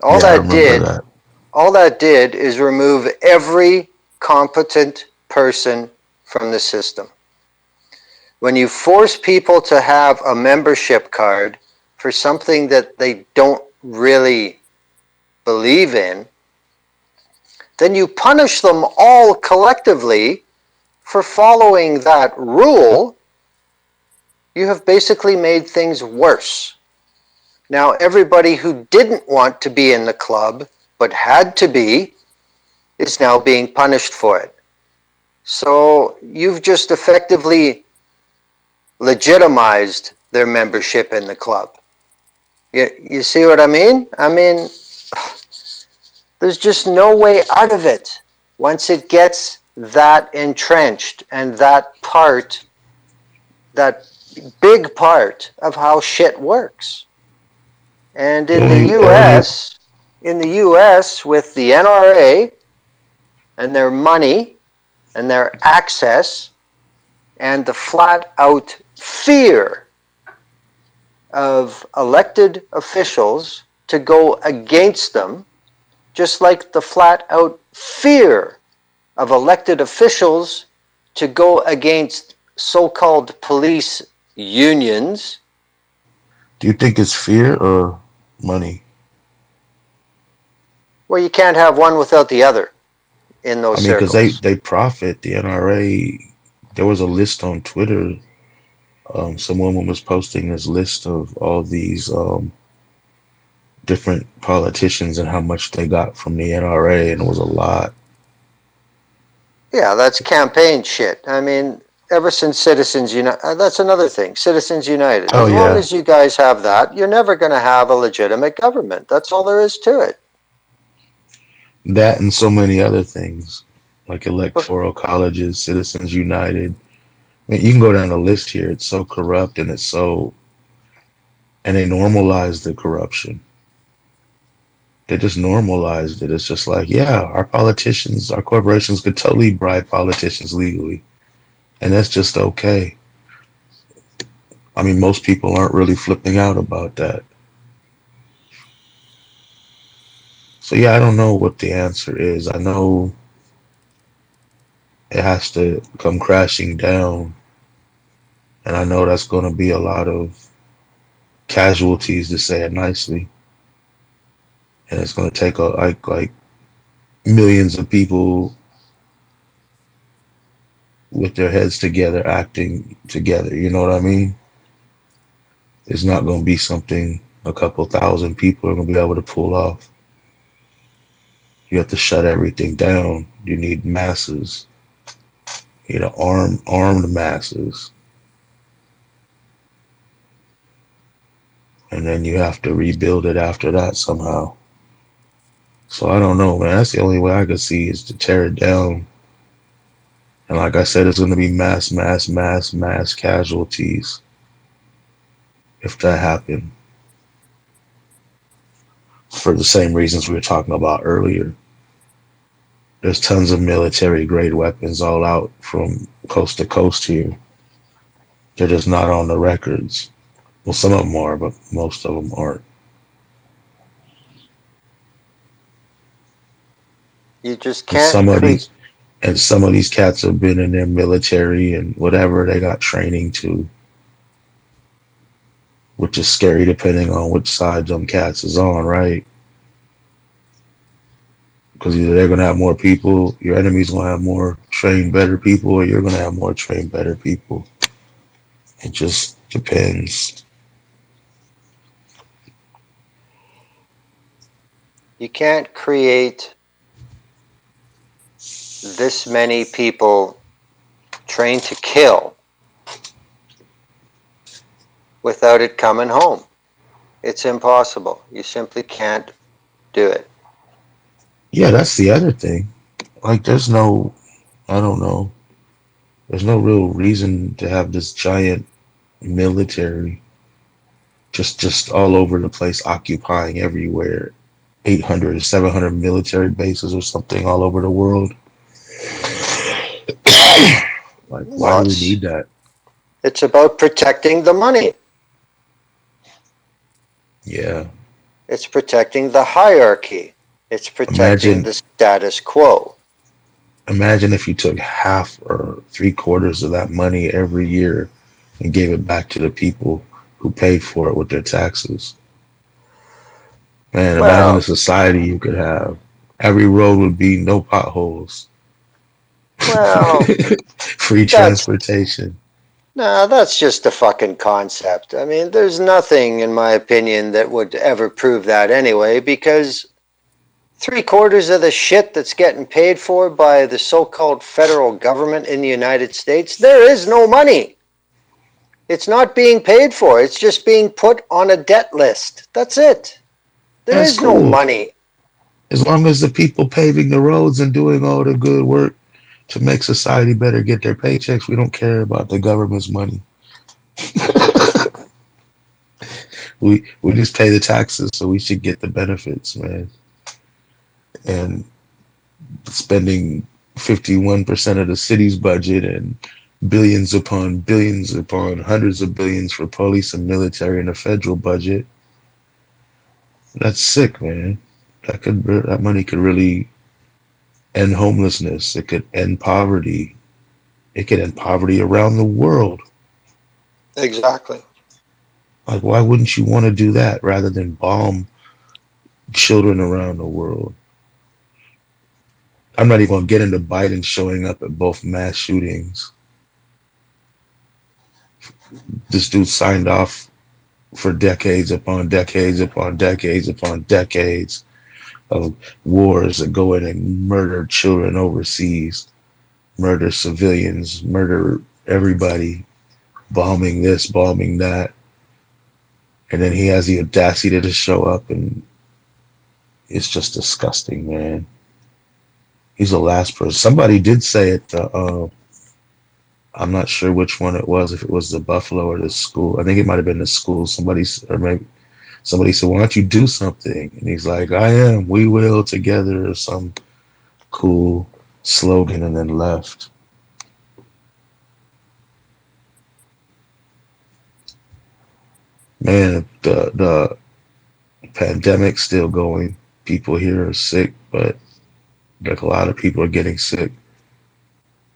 S1: Yeah, I remember that.
S2: All that did is remove every competent person from the system. When you force people to have a membership card for something that they don't really believe in, then you punish them all collectively for following that rule. You have basically made things worse. Now, everybody who didn't want to be in the club but had to be is now being punished for it. So you've just effectively legitimized their membership in the club. You see what I mean? I mean, there's just no way out of it once it gets that entrenched and that big part of how shit works. And in the US, with the NRA and their money and their access and the flat out fear of elected officials to go against them, just like the flat out fear of elected officials to go against so-called police unions.
S1: Do you think it's fear or money?
S2: Well, you can't have one without the other in those
S1: I mean, because
S2: circles.
S1: they profit. The NRA. There was a list on Twitter. Some woman was posting this list of all these different politicians and how much they got from the NRA, and it was a lot.
S2: Yeah, that's campaign shit. I mean, ever since Citizens United, that's another thing. Citizens United.
S1: Oh
S2: As long
S1: yeah,
S2: as you guys have that, you're never going to have a legitimate government. That's all there is to it.
S1: that and so many other things like electoral colleges, Citizens United. I mean, you can go down the list here. It's so corrupt and and they normalize the corruption. They just normalized it. It's just like, yeah, our politicians, our corporations could totally bribe politicians legally. and that's just okay. I mean, most people aren't really flipping out about that. So yeah, I don't know what the answer is. I know it has to come crashing down, and I know that's going to be a lot of casualties, to say it nicely, and it's going to take like millions of people with their heads together, acting together. You know what I mean? It's not going to be something a couple thousand people are going to be able to pull off. You have to shut everything down. You need masses. You know, armed masses, and then you have to rebuild it after that somehow. So I don't know, man. That's the only way I could see is to tear it down. And like I said, it's going to be mass casualties if that happened, for the same reasons we were talking about earlier. There's tons of military grade weapons all out from coast to coast here. They're just not on the records. Well, some of them are, but most of them aren't.
S2: You just
S1: And
S2: can't
S1: some of
S2: create.
S1: these and some of these cats have been in their military and whatever they got training to, which is scary depending on which side them cats is on, right? Because either they're gonna have more people, your enemy's gonna have more trained, better people, or you're gonna have more trained, better people. It just depends.
S2: You can't create this many people trained to kill without it coming home. It's impossible. You simply can't do it.
S1: Yeah, that's the other thing. Like, I don't know, there's no real reason to have this giant military just all over the place, occupying everywhere. 800 or 700 military bases or something all over the world. Like, why
S2: Well,
S1: do we need that?
S2: it's about protecting the money.
S1: Yeah.
S2: It's protecting the hierarchy. It's protecting
S1: Imagine
S2: the status quo.
S1: imagine if you took half or three quarters of that money every year and gave it back to the people who paid for it with their taxes. Man, imagine the
S2: Well,
S1: society you could have. Every road would be no potholes.
S2: well,
S1: Free
S2: that's
S1: transportation.
S2: no, that's just a fucking concept. I mean, there's nothing, in my opinion, that would ever prove that anyway, because three-quarters of the shit that's getting paid for by the so-called federal government in the United States, there is no money. It's not being paid for. It's just being put on a debt list. That's it. There
S1: That's
S2: is no
S1: cool.
S2: money.
S1: As long as the people paving the roads and doing all the good work to make society better get their paychecks, we don't care about the government's money. We just pay the taxes, so we should get the benefits, man. And spending 51% of the city's budget and billions upon hundreds of billions for police and military and the federal budget. That's sick, man. That money could really end homelessness. It could end poverty. It could end poverty around the world.
S2: Exactly.
S1: Like, why wouldn't you want to do that rather than bomb children around the world? I'm not even going to get into Biden showing up at both mass shootings. This dude signed off for decades upon decades upon decades upon decades of wars that go in and murder children overseas, murder civilians, murder everybody, bombing this, bombing that. And then he has the audacity to show up, and it's just disgusting, man. He's the last person. Somebody did say it. I'm not sure which one it was. If it was the Buffalo or the school, I think it might have been the school. Or maybe somebody said, "Why don't you do something?" And he's like, "I am. We will together," or some cool slogan, and then left. Man, the pandemic's still going. People here are sick, but like a lot of people are getting sick,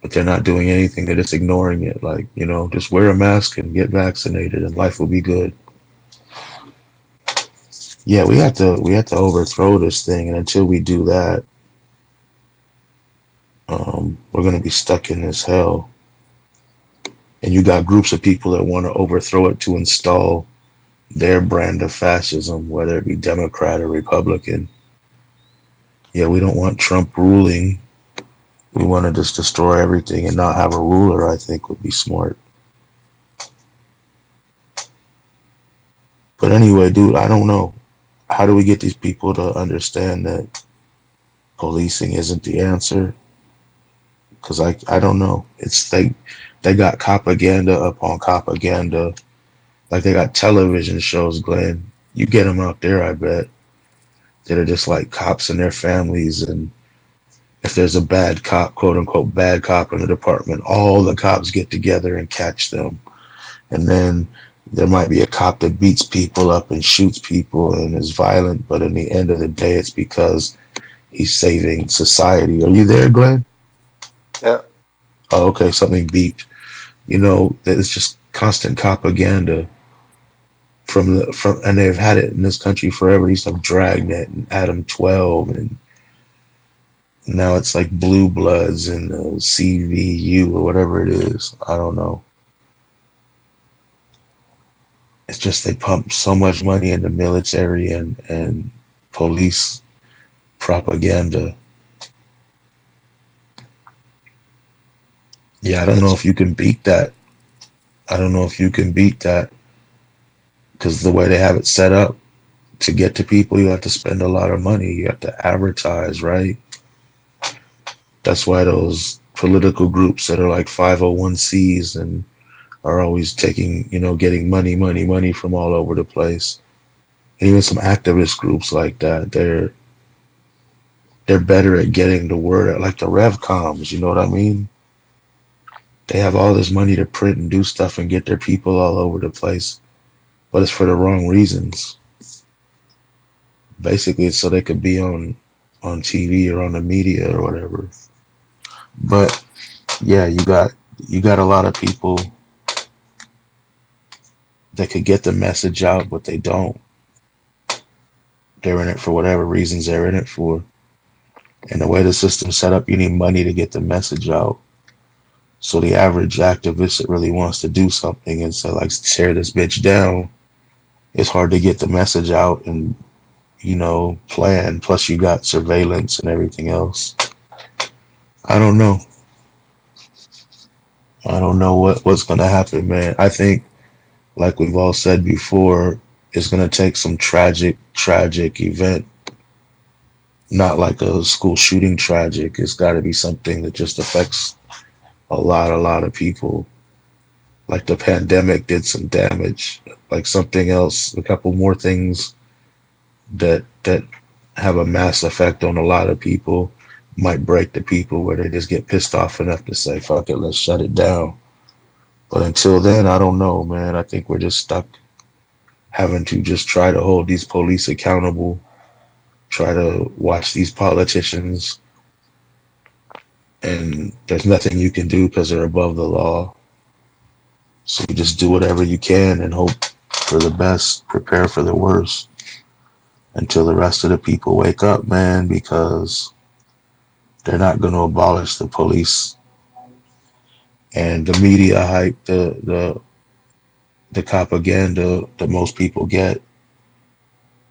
S1: but they're not doing anything. They're just ignoring it. Like, just wear a mask and get vaccinated and life will be good. Yeah, we have to overthrow this thing, and until we do that, we're gonna be stuck in this hell. And you got groups of people that want to overthrow it to install their brand of fascism, whether it be Democrat or Republican. Yeah, we don't want Trump ruling. We want to just destroy everything and not have a ruler, I think would be smart. But anyway, dude, I don't know. How do we get these people to understand that policing isn't the answer? Because I don't know. It's they got propaganda upon propaganda. Like they got television shows, Glenn. You get them out there, I bet, that are just like cops and their families. And if there's a bad cop, quote unquote, bad cop in the department, all the cops get together and catch them. And then there might be a cop that beats people up and shoots people and is violent, but in the end of the day, it's because he's saving society. Are you there, Glenn?
S2: Yeah.
S1: Oh, okay, something beeped. It's just constant propaganda and they've had it in this country forever. These have Dragnet and Adam 12, and now it's like Blue Bloods and CVU or whatever it is. I don't know. It's just they pump so much money into military and police propaganda. Yeah, I don't know
S2: It's
S1: if you can beat that. I don't know if you can beat that because the way they have it set up, to get to people, you have to spend a lot of money. You have to advertise, right? That's why those political groups that are like 501(c)s and are always taking, getting money from all over the place. And even some activist groups like that, they're better at getting the word out, like the RevComs, you know what I mean? They have all this money to print and do stuff and get their people all over the place, but it's for the wrong reasons. Basically, it's so they could be on TV or on the media or whatever. But yeah, you got a lot of people that could get the message out, but they don't. They're in it for whatever reasons they're in it for. And the way the system's set up, you need money to get the message out. So the average activist that really wants to do something and say, like, tear this bitch down, it's hard to get the message out and, plan. Plus you got surveillance and everything else. I don't know. I don't know what's gonna happen, man. I think, like we've all said before, it's gonna take some tragic event. Not like a school shooting tragic. It's gotta be something that just affects a lot of people. Like the pandemic did some damage. Like something else, a couple more things that have a mass effect on a lot of people might break the people where they just get pissed off enough to say, fuck it, let's shut it down. But until then, I don't know, man. I think we're just stuck having to just try to hold these police accountable, try to watch these politicians, and there's nothing you can do because they're above the law. So you just do whatever you can and hope for the best, prepare for the worst until the rest of the people wake up, man, because they're not going to abolish the police and the media hype, the propaganda that most people get.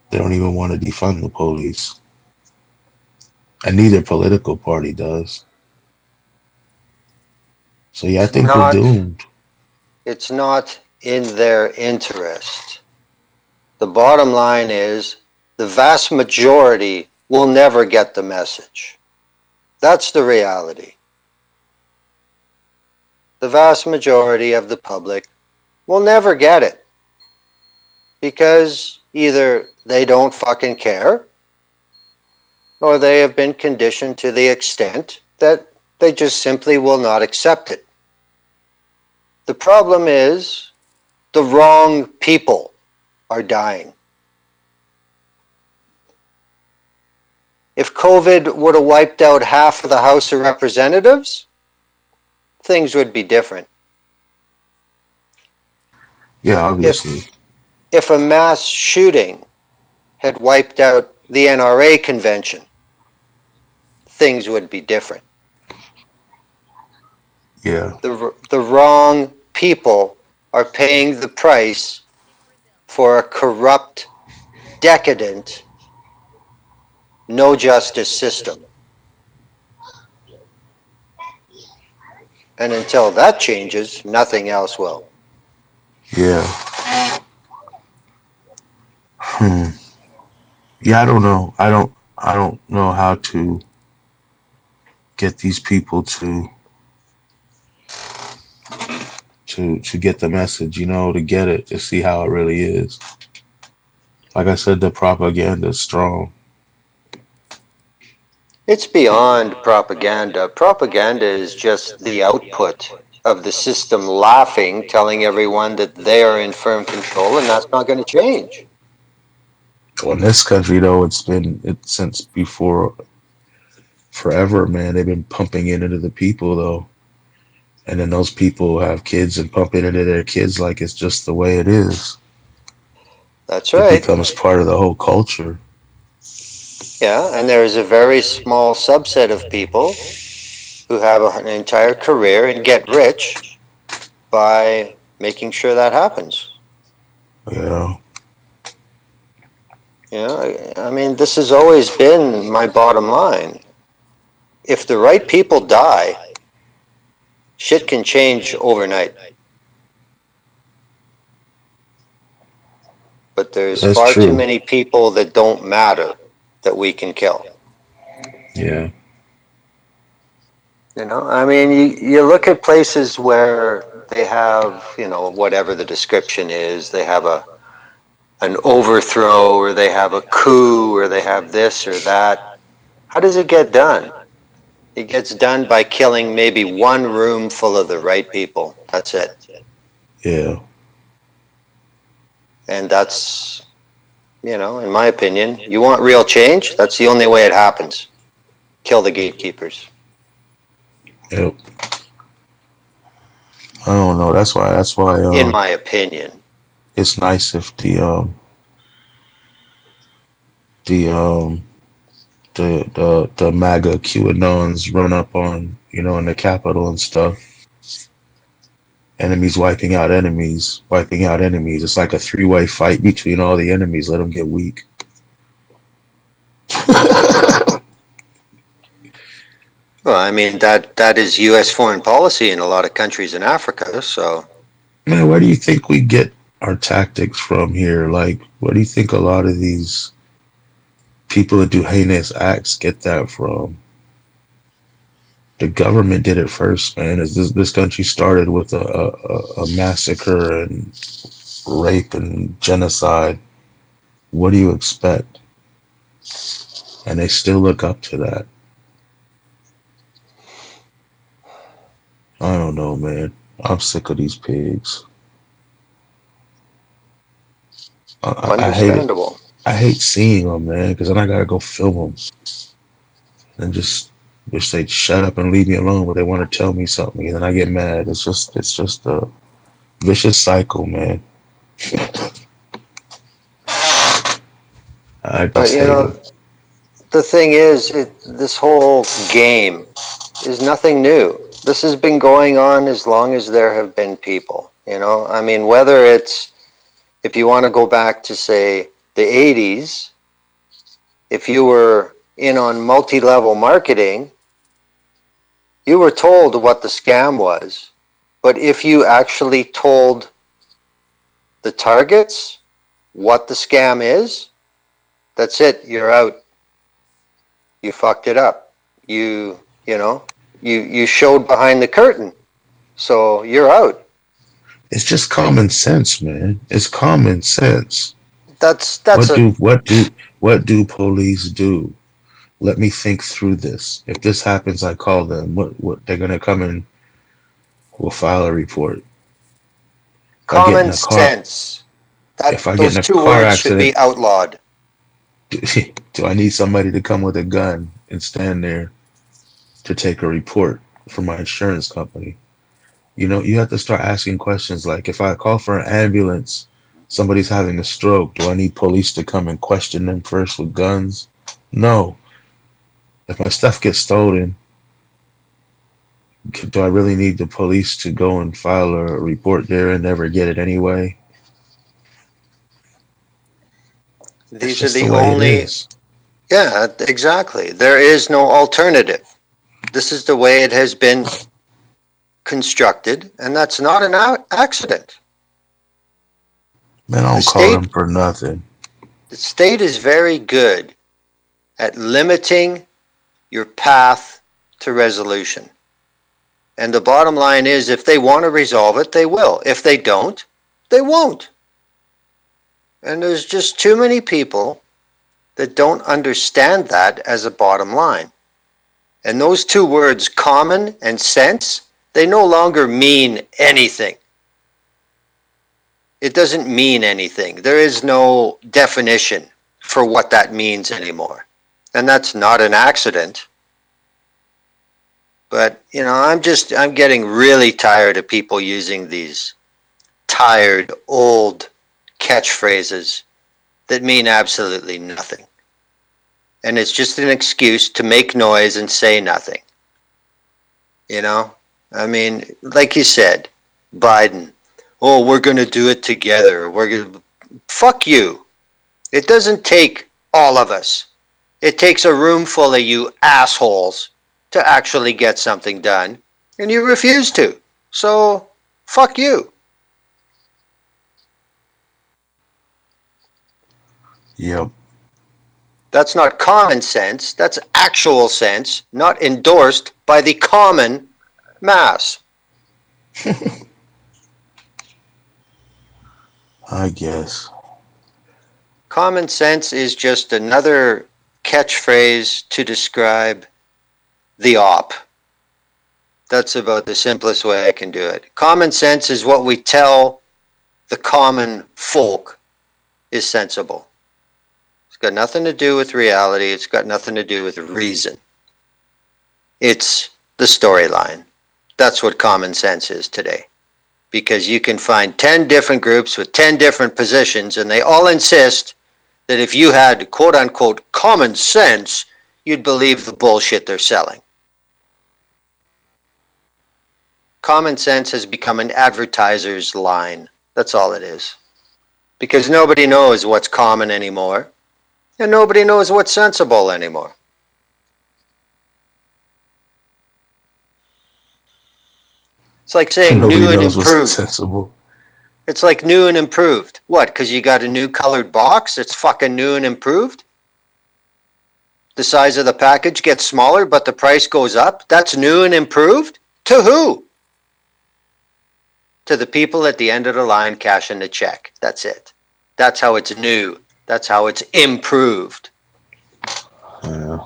S1: They don't even want to defund the police, and neither political party does. So yeah, I
S2: it's
S1: think we're
S2: not
S1: doomed.
S2: it's not in their interest. The bottom line is the vast majority will never get the message. That's the reality. The vast majority of the public will never get it because either they don't fucking care or they have been conditioned to the extent that they just simply will not accept it. The problem is the wrong people. are dying. If COVID would have wiped out half of the House of Representatives, things would be different.
S1: Yeah, obviously.
S2: If a mass shooting had wiped out the NRA convention, things would be different.
S1: Yeah.
S2: The wrong people are paying the price for a corrupt, decadent, no justice system. And until that changes, nothing else will.
S1: Yeah. Yeah, I don't know. I don't know how to get these people to get the message, to get it, to see how it really is. Like I said, the propaganda is strong.
S2: It's beyond propaganda. Propaganda is just the output of the system laughing, telling everyone that they are in firm control, and that's not going to change.
S1: Well, in this country, though, since before forever, man. They've been pumping it into the people, though. And then those people have kids and pump it into their kids like it's just the way it is.
S2: That's
S1: It
S2: right.
S1: becomes part of the whole culture.
S2: Yeah, and there is a very small subset of people who have an entire career and get rich by making sure that happens.
S1: Yeah.
S2: I mean, this has always been my bottom line. If the right people die, shit can change overnight. But there's
S1: That's
S2: far too
S1: true.
S2: many people that don't matter that we can kill.
S1: Yeah.
S2: I mean, you look at places where they have, whatever the description is, they have an overthrow, or they have a coup, or they have this or that. How does it get done? It gets done by killing maybe one room full of the right people. That's it.
S1: Yeah.
S2: And that's, in my opinion, you want real change? That's the only way it happens. Kill the gatekeepers.
S1: Yep. I don't know. That's why
S2: In my opinion.
S1: it's nice if the the MAGA QAnons run up on, in the Capitol and stuff. Enemies wiping out enemies, wiping out enemies. It's like a three-way fight between all the enemies. Let them get weak.
S2: Well, I mean, that is U.S. foreign policy in a lot of countries in Africa, so.
S1: Man, where do you think we get our tactics from here? Like, where do you think a lot of these people that do heinous acts get that from? The government did it first, man. As this country started with a massacre and rape and genocide. What do you expect? And they still look up to that. I don't know, man. I'm sick of these pigs. I hate it.
S2: Understandable.
S1: I hate seeing them, man, because then I gotta go film them and just say shut up and leave me alone, but they want to tell me something, and then I get mad. It's just a vicious cycle, man. I
S2: But
S1: just hate it.
S2: the thing is, this whole game is nothing new. This has been going on as long as there have been people. I mean, whether it's, if you want to go back to, say, the 80s, if you were in on multi-level marketing, you were told what the scam was. But if you actually told the targets what the scam is, that's it. You're out. You fucked it up. You showed behind the curtain. So you're out.
S1: It's just common sense, man. It's common sense.
S2: That's
S1: What
S2: a
S1: do what do what do police do? Let me think through this. If this happens, I call them. What they're gonna come and we'll file a report. I get in
S2: common
S1: a car.
S2: sense.
S1: If I get
S2: Those
S1: in a
S2: two
S1: car
S2: words should
S1: accident,
S2: be outlawed.
S1: do I need somebody to come with a gun and stand there to take a report from my insurance company? You know, you have to start asking questions like, if I call for an ambulance, somebody's having a stroke, do I need police to come and question them first with guns? No. If my stuff gets stolen, do I really need the police to go and file a report there and never get it anyway? That's
S2: These are
S1: just the
S2: the
S1: way it
S2: only,
S1: is.
S2: yeah, exactly. There is no alternative. This is the way it has been constructed, and that's not an accident.
S1: Man, I
S2: The
S1: don't call
S2: state,
S1: them for nothing.
S2: the state is very good at limiting your path to resolution. And the bottom line is, if they want to resolve it, they will. If they don't, they won't. And there's just too many people that don't understand that as a bottom line. And those two words, common and sense, they no longer mean anything. It doesn't mean anything. There is no definition for what that means anymore. And that's not an accident. But, I'm getting really tired of people using these tired, old catchphrases that mean absolutely nothing. And it's just an excuse to make noise and say nothing. Like you said, Biden, oh, we're going to do it together. Fuck you. It doesn't take all of us. It takes a room full of you assholes to actually get something done, and you refuse to. So, fuck you.
S1: Yep.
S2: That's not common sense. That's actual sense, not endorsed by the common mass.
S1: I guess.
S2: Common sense is just another catchphrase to describe the op. That's about the simplest way I can do it. Common sense is what we tell the common folk is sensible. It's got nothing to do with reality. It's got nothing to do with reason. It's the storyline. That's what common sense is today. Because you can find 10 different groups with 10 different positions, and they all insist that if you had quote unquote common sense, you'd believe the bullshit they're selling. Common sense has become an advertiser's line. That's all it is. Because nobody knows what's common anymore, and nobody knows what's sensible anymore. It's like saying
S1: Nobody
S2: new and
S1: knows what's
S2: improved.
S1: sensible.
S2: It's like new and improved. What, because you got a new colored box? It's fucking new and improved? The size of the package gets smaller, but the price goes up? That's new and improved? To who? To the people at the end of the line cashing the check. That's it. That's how it's new. That's how it's improved.
S1: Yeah.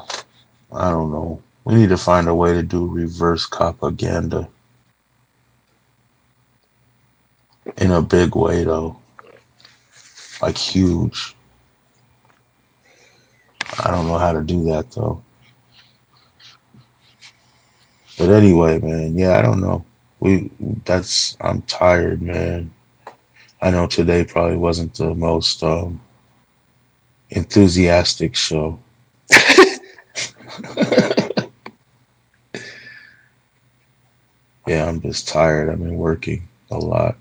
S1: I don't know. We need to find a way to do reverse propaganda. In a big way, though. Like, huge. I don't know how to do that, though. But anyway, man, yeah, I don't know. I'm tired, man. I know today probably wasn't the most enthusiastic show. Yeah, I'm just tired. I've been working a lot.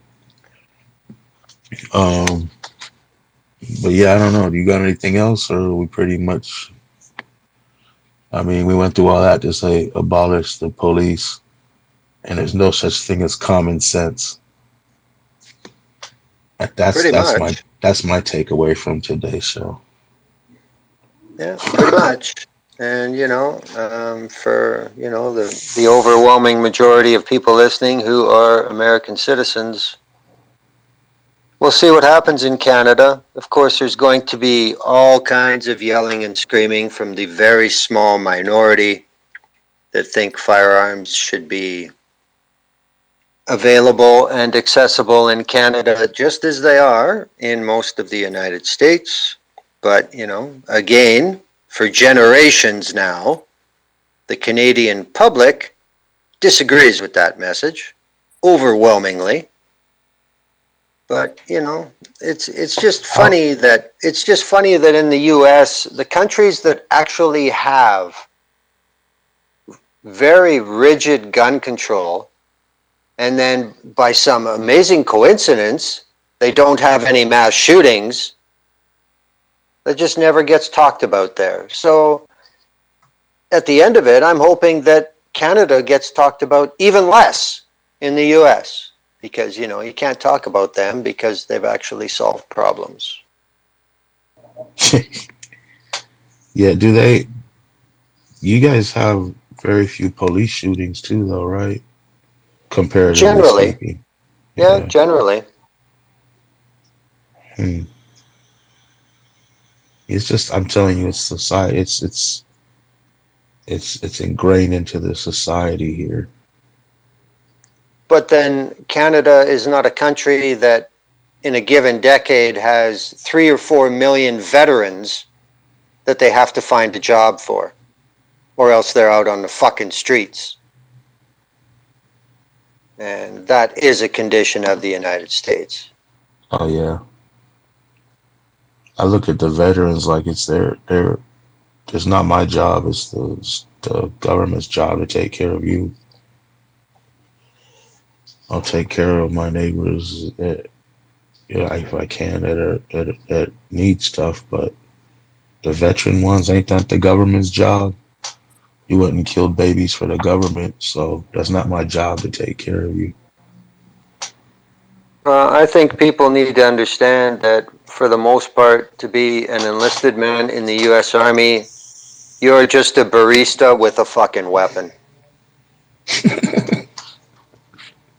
S1: Um, but yeah, I don't know. Do you got anything else, or are we pretty much? I mean, we went through all that to say abolish the police, and there's no such thing as common sense. That's
S2: Pretty
S1: that's my
S2: much.
S1: that's my takeaway from today's show.
S2: Yeah, pretty much. And, for, the overwhelming majority of people listening who are American citizens, we'll see what happens in Canada. Of course, there's going to be all kinds of yelling and screaming from the very small minority that think firearms should be available and accessible in Canada just as they are in most of the United States. But, again, for generations now, the Canadian public disagrees with that message overwhelmingly. But, it's just funny that in the US, the countries that actually have very rigid gun control, and then by some amazing coincidence, they don't have any mass shootings, that just never gets talked about there. So at the end of it, I'm hoping that Canada gets talked about even less in the US, because, you can't talk about them because they've actually solved problems.
S1: Yeah, you guys have very few police shootings too, though, right? Comparatively
S2: Generally,
S1: speaking.
S2: yeah,
S1: Yeah.
S2: generally.
S1: Hmm. It's just, I'm telling you, it's society. It's ingrained into the society here.
S2: But then Canada is not a country that in a given decade has 3 or 4 million veterans that they have to find a job for, or else they're out on the fucking streets. And that is a condition of the United States.
S1: Oh yeah. I look at the veterans like it's it's not my job. It's the government's job to take care of you. I'll take care of my neighbors that, if I can, that need stuff. But the veteran ones, ain't that the government's job? You wouldn't kill babies for the government, so that's not my job to take care of you.
S2: I think people need to understand that for the most part, to be an enlisted man in the U.S. Army, you're just a barista with a fucking weapon.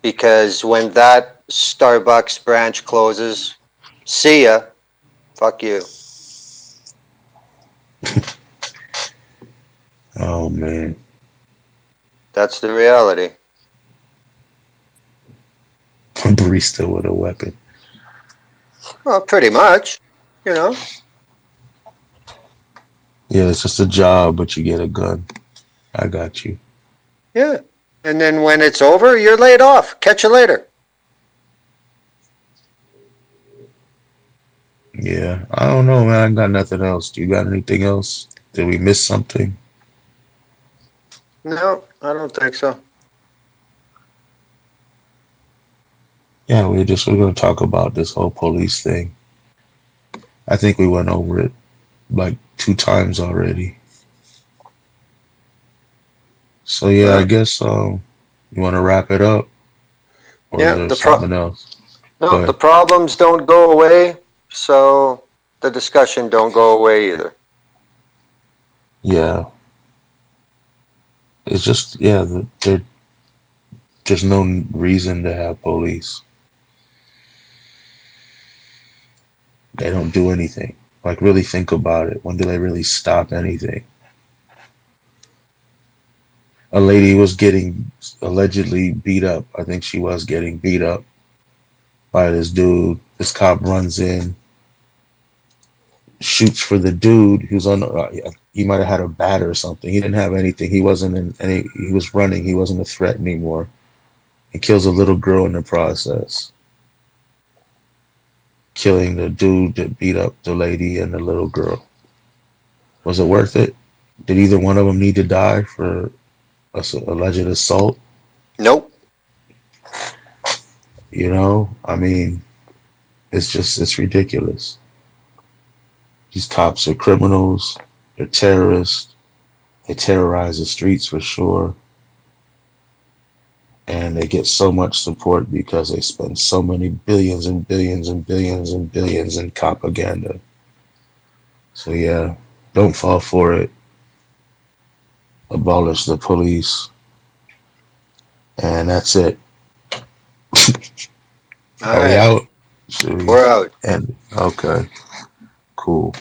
S2: Because when that Starbucks branch closes, see ya. Fuck you.
S1: Oh man.
S2: That's the reality.
S1: A barista with a weapon.
S2: Well, pretty much,
S1: Yeah, it's just a job, but you get a gun. I got you.
S2: Yeah. And then when it's over, you're laid off. Catch you later.
S1: Yeah, I don't know, man. I got nothing else. Do you got anything else? Did we miss something?
S2: No, I don't think so.
S1: Yeah, we're gonna talk about this whole police thing. I think we went over it like 2 times already. So yeah, I guess you want to wrap it up, or is
S2: Yeah,
S1: there something else? Go
S2: no, the
S1: ahead.
S2: problems don't go away, so the discussion don't go away either.
S1: Yeah, it's just there's no reason to have police. They don't do anything. Like really think about it. When do they really stop anything? A lady was getting allegedly beat up. I think she was getting beat up by this dude. This cop runs in, shoots for the dude who's on. He might have had a bat or something. He didn't have anything. He wasn't in any. He was running. He wasn't a threat anymore. He kills a little girl in the process, killing the dude that beat up the lady and the little girl. Was it worth it? Did either one of them need to die for alleged assault?
S2: Nope.
S1: I mean, it's ridiculous. These cops are criminals. They're terrorists. They terrorize the streets for sure. And they get so much support because they spend so many billions and billions and billions and billions in propaganda. So yeah, don't fall for it. Abolish the police. And that's it.
S2: All
S1: Are we
S2: right.
S1: out? Should we
S2: We're out.
S1: end? Okay, cool.